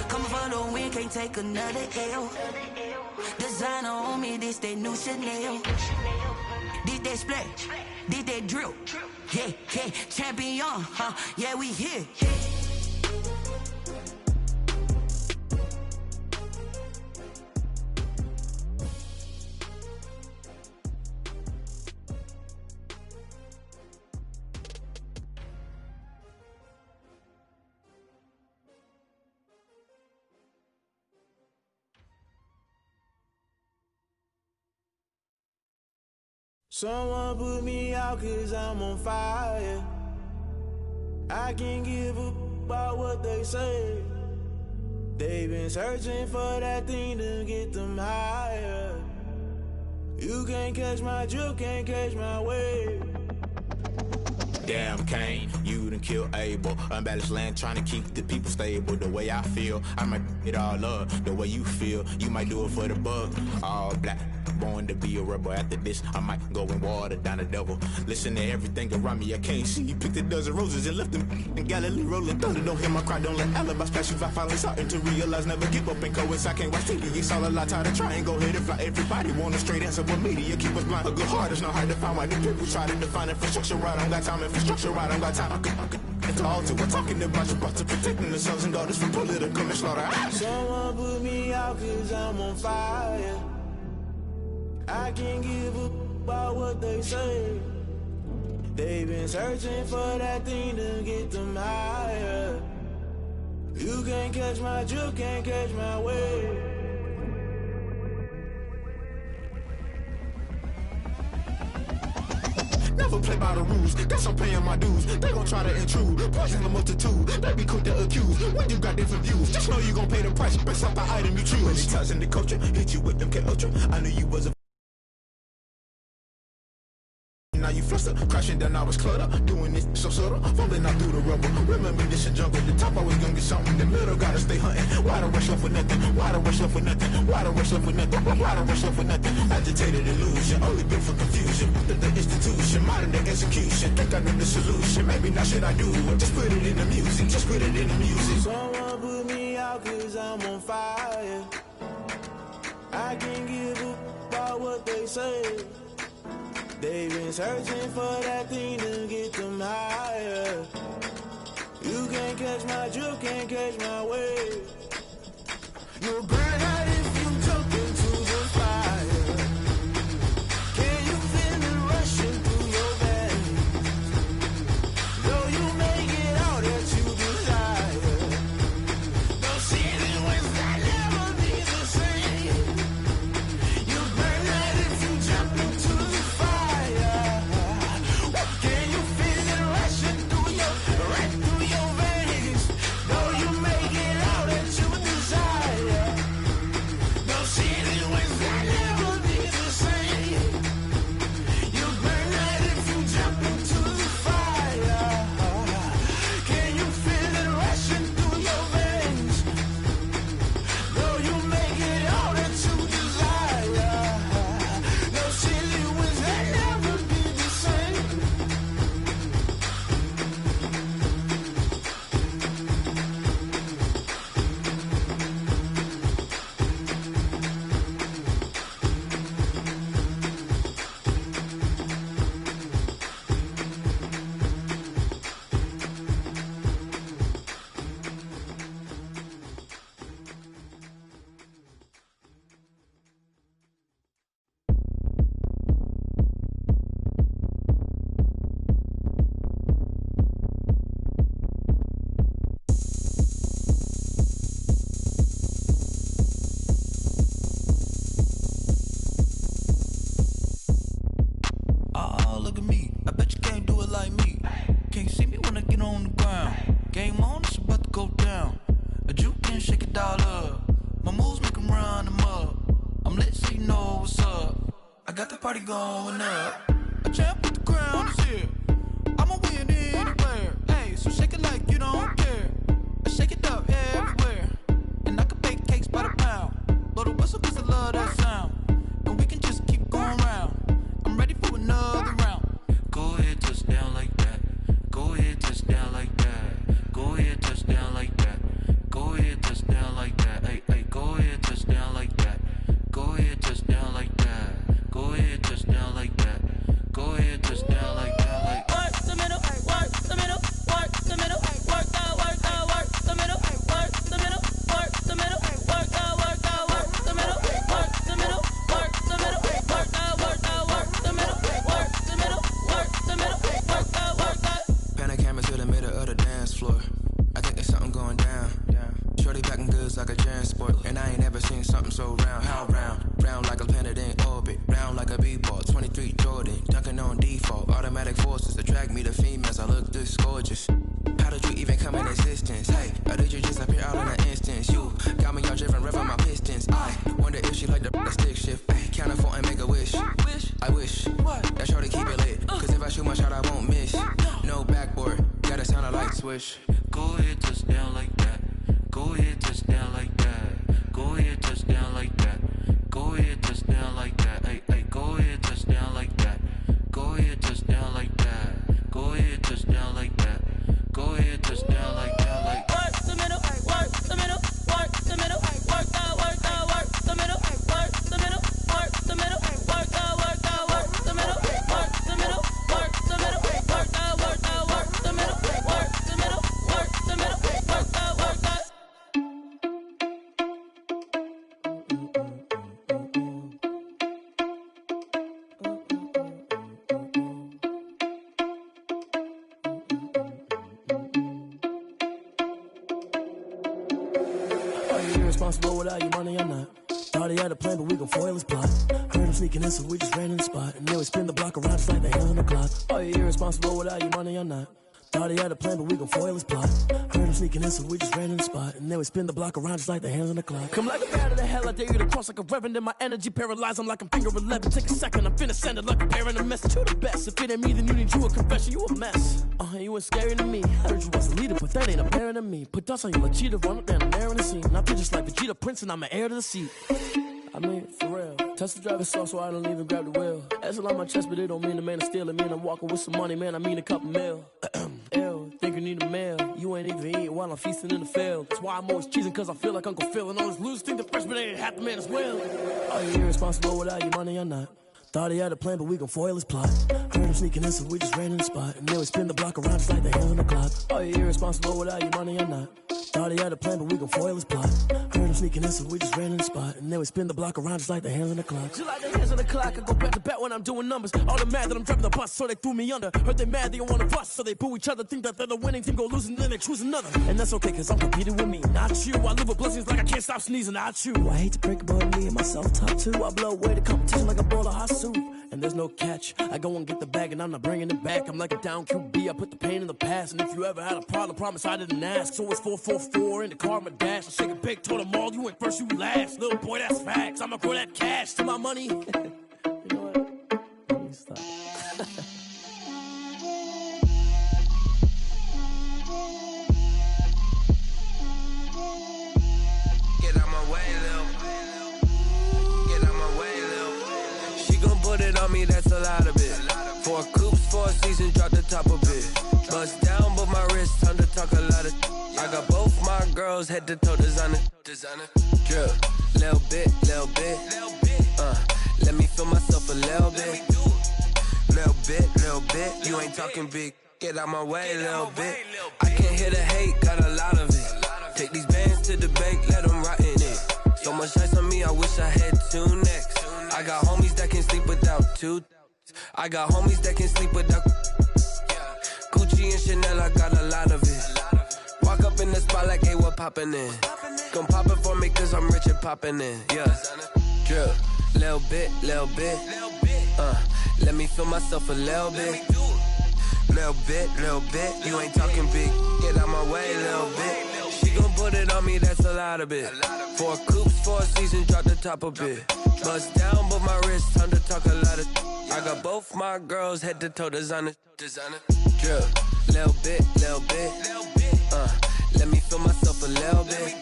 Coming for the win, can't take another L. Designer on me, this that new Chanel. Did that splash, did that drill. Yeah, champion, yeah, we here. Someone put me out 'cause I'm on fire. I can't give up about what they say. They been searching for that thing to get them higher. You can't catch my drift, can't catch my wave. Damn, Kane, you done killed Abel. Unbalanced land, trying to keep the people stable. The way I feel, I might it all up. The way you feel, you might do it for the bug. All black, born to be a rebel. After this, I might go and water down the devil. Listen to everything around me, I can't see. You picked a dozen roses and left them in Galilee rolling thunder. Don't hear my cry, don't let alibis pass you. I finally starting to realize, never give up and coincide. I can't watch TV, it's all a lot. Tired of trying, go ahead and fly. Everybody want a straight answer, but media keep us blind. A good heart is not hard to find. Why the people try to define infrastructure right? I don't got time, infrastructure right, I don't got time. It's all to we're talking about you, about to protecting the sons and daughters from political slaughter. Someone put me out cause I'm on fire. I can't give up about what they say. They've been searching for that thing to get them higher. You can't catch my drift, can't catch my wave. Never play by the rules, guess I'm paying my dues. They gon' try to intrude, poison the multitude. They be quick to accuse, when you got different views. Just know you gon' pay the price, based off the item you choose. Many times in the culture, hit you with them K-Ultra. I knew you was a now you fluster, crashing down, I was cluttered. Doing this so subtle, falling out through the rubble. Remember this a jungle, the top always gonna get something. The middle gotta stay hunting. Why the rush left for nothing? Why the rush left for nothing? Why the rush left for nothing? Why the rush left for nothing? Agitated illusion, only built for confusion. The institution, modern day execution. Think I know the solution, maybe not should I do it? Just put it in the music, just put it in the music. Someone put me out cause I'm on fire. I can't give up about what they say. They've been searching for that thing to get them higher. You can't catch my drift, can't catch my wave. You'll burn out if you jump into the fire. Can you feel it rushing through your veins? Though you may get all that you desire, those city winds that never be the same. You'll burn out if you jump into the fire. Can you feel it rushing through your veins? Though you may get all that you desire, those city winds that never be the same. You burn out if you jump into the fire. Can you feel it rushing through your veins? Though you may get all that you desire, those city winds that never be the same. Oh, look at me. I bet you can't do it like me. Can't see me when I get on the ground. Game on, it's about to go down. A juke and shake it all up. My moves make them run them up. I'm lit so you know what's up. I got the party going up. A champ with the crown is here. I'ma win anywhere. Hey, so shake it like you don't care. I shake it up everywhere. And I can bake cakes by the pound. Blow the whistle cause I love that sound. And we can just keep going round. I'm ready for another round. Go ahead, touch down like that. Go ahead, touch down like that. Go ahead, touch down like that. Go ahead, touch down like that. Hey, hey, go ahead, touch down like that. Go ahead, touch down like that. Go ahead, touch down like that. Go ahead, touch down like that. Like work the middle, work the middle, work the middle, work the middle, work the middle, work the middle, work the middle, work the middle, work the middle, work the middle, work the middle, work the middle, work the. Pan a camera to the middle of the dance floor. I think there's something going down. Shorty backing goods like a transport. And I ain't never seen something so round. How round? Round like a planet in orbit. Round like a b-ball. 23 Jordan. Dunking on default. Automatic forces attract me to females. I look this gorgeous. How did you even come in existence? Hey, or did you just appear all in an instance? You got me all driven, revving my pistons. I wonder if she like the stick shift. Ay, count a phone and make a wish. I wish that shorty keep it lit. Cause if I shoot my shot, I won't miss. No backboard, gotta sound a light switch. Go ahead, touchdown like that. Go ahead, touchdown like that. Go ahead, touchdown like that. Go ahead, touchdown like that. Ay, ay, go ahead, touchdown like that. Go ahead, touchdown like that. Go ahead, touchdown like that. Go ahead, touchdown like that. Like work the middle, work the middle, work the middle, work the middle, work the middle, work the middle, work the middle, work the middle, work the middle, work the middle, work the middle, work the middle, work the. Irresponsible without your money or not. Thought he had a plan, but we gon' foil his plot. Heard him sneaking in, so we just ran in the spot. And then we spin the block around just like the hands on the clock. Are you irresponsible without your money or not? Thought he had a plan, but we gon' foil his plot. Heard him sneaking in, so we just ran in the spot. And then we spin the block around just like the hands on the clock. Come like a bat of the hell, I dare you to cross like a reverend. And my energy paralyzed, I'm like I'm finger 11. Take a second, I'm finna send it like a bearing a message. You the best, if it ain't me, then you need you a confession. You a mess, you ain't scary to me. Heard you was a leader, but that ain't apparent to me. Put dust on you like cheetah, run up down the air in the scene. I feel just like Vegeta Prince and I'm an heir to the seat. I mean, for real. Touch the driver's soft so I don't even grab the wheel. That's on my chest, but it don't mean the man is stealing. Mean I'm walking with some money, man, I mean a couple mil. Ew, think you need a meal. You ain't even eating while I'm feasting in the field. That's why I'm always cheesing, cause I feel like Uncle Phil. And all this lose think the freshman ain't half the man as well. Are you irresponsible without your money or not? Thought he had a plan, but we gon' foil his plot. Heard him sneaking in, so we just ran in the spot. And then we spin the block around just like the hands on the clock. Are you irresponsible without your money or not? Thought he had a plan, but we gon' foil his plot. Heard him sneaking in, so we just ran in the spot. And then we spin the block around just like the hands on the clock. Just like the hands on the clock, I go back to back when I'm doing numbers. All the mad that I'm driving the bus, so they threw me under. Heard they mad, they don't wanna bust, so they boo each other. Think that they're the winning team, go losing, then they choose another. And that's okay, cause I'm competing with me, not you. I live with blessings like I can't stop sneezing, not you. I hate to break it, but me and myself top two. I blow away the competition like a bowl of hot soup. And there's no catch. I go and get the bag and I'm not bringing it back. I'm like a down QB, I put the pain in the past. And if you ever had a problem, promise I didn't ask. So it's 444 in the car, my dash. I shake a big, told them all, you went first, you last. Little boy, that's facts. I'ma grow that cash to my money. You know what? Let me stop. Get out my way, Lil. Get out my way, Lil. She gon' put it on me, that's a lot of it. 4 coops, 4 seasons, drop the top of it. Bust down, but my wrist, time to talk a lot of. I got both my girls, head to toe designer. Drip, little bit, little bit. Let me feel myself a little bit. Little bit. You ain't talking big. Get out my way, little bit. I can't hear the hate, got a lot of it. Take these bands to the bank, let them rot in it. So much ice on me, I wish I had 2 necks. I got homies that can sleep without 2. I got homies that can sleep without Gucci and Chanel, I got a lot of it. Walk up in the spot like, hey, what poppin' in? Gon' pop it for me cause I'm rich and poppin' in, yeah. Drip, little bit. Let me feel myself a little bit. Little bit. You ain't talking big. Get out my way, little bit. She gon' put it on me, that's a lot of it. 4 coops, 4 seasons, drop the top of it. Bust down, but my wrist, time to talk a lot of. I got both my girls, head to toe designer. Drip, little bit. Let me feel myself a little bit.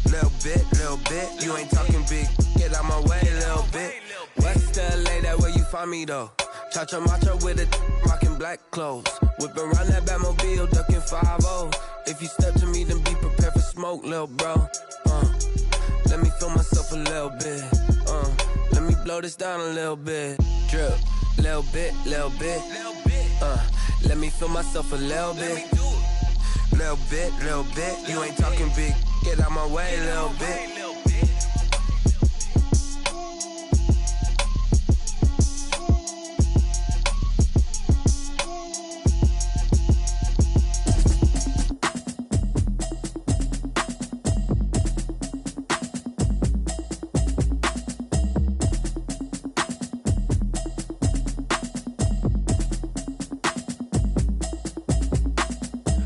Little bit. You ain't talking big. Get out my way, little bit. West LA, that where you find me though. Cha-cha macha with a rockin' black clothes. Whip around that Batmobile, ducking 5-0. If you step to me, then be prepared for smoke, lil' bro. Let me feel myself a little bit. Let me blow this down a little bit. Drip, little bit. Let me feel myself a little bit. Little bit. You ain't talking big. Get out my way, little bit.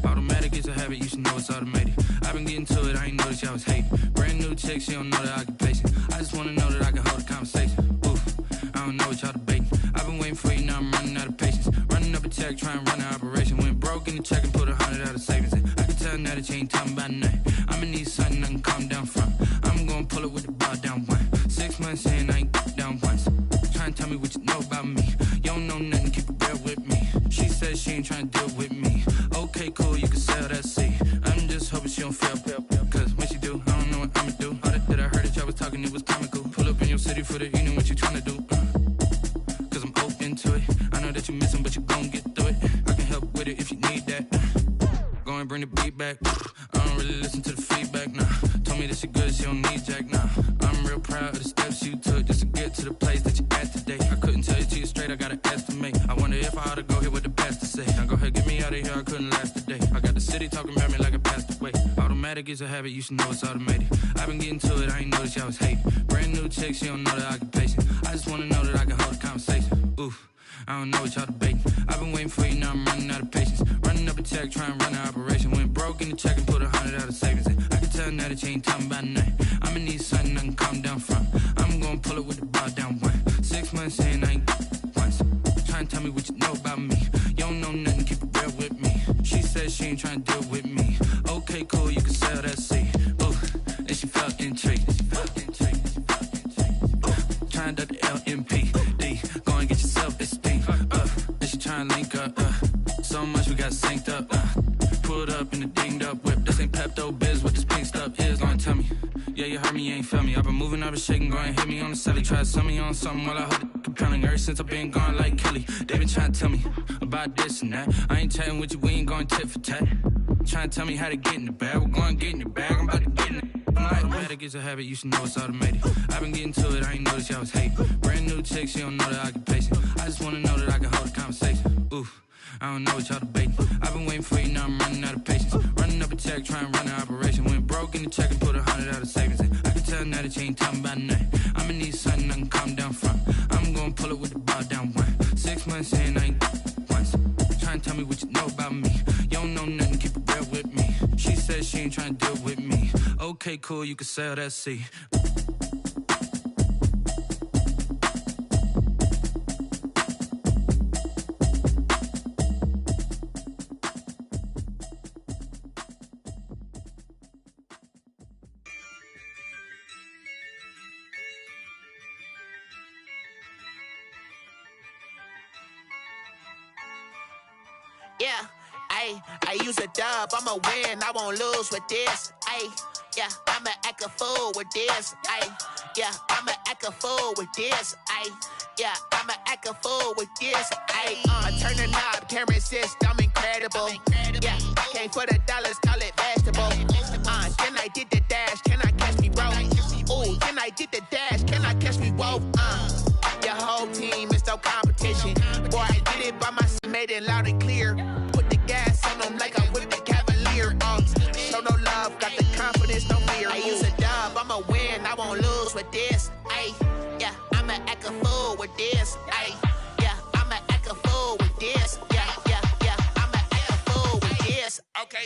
All the it's automated. I've been getting to it, I ain't noticed y'all was hating. Brand new chick, she don't know the occupation. I just wanna know that I can hold a conversation. Oof, I don't know what y'all debating. I've been waiting for you, now I'm running out of patience. Running up a check, trying to run an operation. Went broke in the check and put 100 out of savings in. I can tell now that you ain't talking about nothing. I'ma need something I can calm down from. I'm gonna pull it with the ball down one. 6 months in, I ain't down once. Trying to tell me what you know about me. You don't know nothing, keep it real with me. She says she ain't trying to deal with me. Okay, cool, you can sell that seat. I'm just hoping she don't fail. Cause when she do, I don't know what I'ma do. All that I heard that y'all was talking, it was comical. Pull up in your city for the evening, what you trying to do? Cause I'm open to it. I know that you missing, but you gon' get through it. I can help with it if you need that. Go and bring the beat back. I don't really listen to the feedback, nah. Told me that she good, she don't need jack, nah. I'm real proud of the steps you took just to get to the place that you at today. I couldn't tell you to you straight, I gotta estimate. I wonder if I ought to go here with the best to say. Now go ahead, get me out of here, I couldn't last a day. I got the city talking about me like I passed away. Automatic is a habit, you should know it's automated. I've been getting to it, I ain't noticed y'all was hating. Brand new chick, she don't know the occupation. I just wanna know that I can hold a conversation. Oof, I don't know what y'all debating. I've been waiting for you, now I'm running out of patience. Running up a check, trying to run an operation. Went broke in the check and put 100 out of savings in. I can tell now that you ain't talking about nothing. I'ma need something I can calm down from. I'm gonna pull it with the ball down one. 6 months in, I ain't once. Trying to tell me what you know about me. You don't know nothing, keep it real with me. She says she ain't trying to deal with me. Okay, cool, you can sell that seat. Ooh, and she felt intrigued. Trying to duck the LMPD. Go and get your self-esteem up. And she trying to link up. So much we got synced up. Pulled up in the dinged up whip. This ain't Pepto-Biz, what this pink stuff is. Gonna tell me. Yeah, you heard me, you ain't feel me. I've been moving, I've been shaking, go and hit me on the celly. Try to sell me on something while I hold it compelling. Ever since I've been gone like Kelly, they been trying to tell me about this and that. I ain't chatting with you, we ain't going tit for tat. Trying to tell me how to get in the bag. We're going to get in your bag, I'm about to get in it. Automatic is a habit, you should know it's automated. I've been getting to it, I ain't noticed y'all was hating. Brand new chick, she don't know the occupation. I just wanna know that I can hold a conversation. Oof, I don't know what y'all debating. I've been waiting for you, now I'm running out of patience. Running up a check, trying to run an operation. Went broke in the check and put 100 out of savings in. I can tell now that you ain't talking about nothing. I'ma need something I can calm down from. I'm gonna pull it with the ball down one. 6 months in, I ain't once. Trying to tell me what you know about me. You don't know nothing, keep it real with me. She says she ain't trying to deal with me. Okay, cool, you can sell that seat. Yeah, I use a dub, I'ma win, I won't lose with this. Yeah, I'ma act a fool with this. Yeah, I'ma act a fool with this. Yeah, I'ma act a fool with this. Turn the knob, camera assist, I'm incredible. Yeah, came for the dollars, call it vegetable. Then I did the dash, can I catch me, bro? Ooh, then I did the dash, can I catch me, whoa? Your whole team is no competition. Boy, I did it by myself, made it loud and clear. Put the gas on them like I'm with the Cavalier. Show no love, got the confidence, no fear. I use a dub, I'ma win, I won't lose with this. Yeah, I'ma act a fool with this. Yeah, I'ma act a fool with this. Yeah, I'ma act a fool with this. Okay,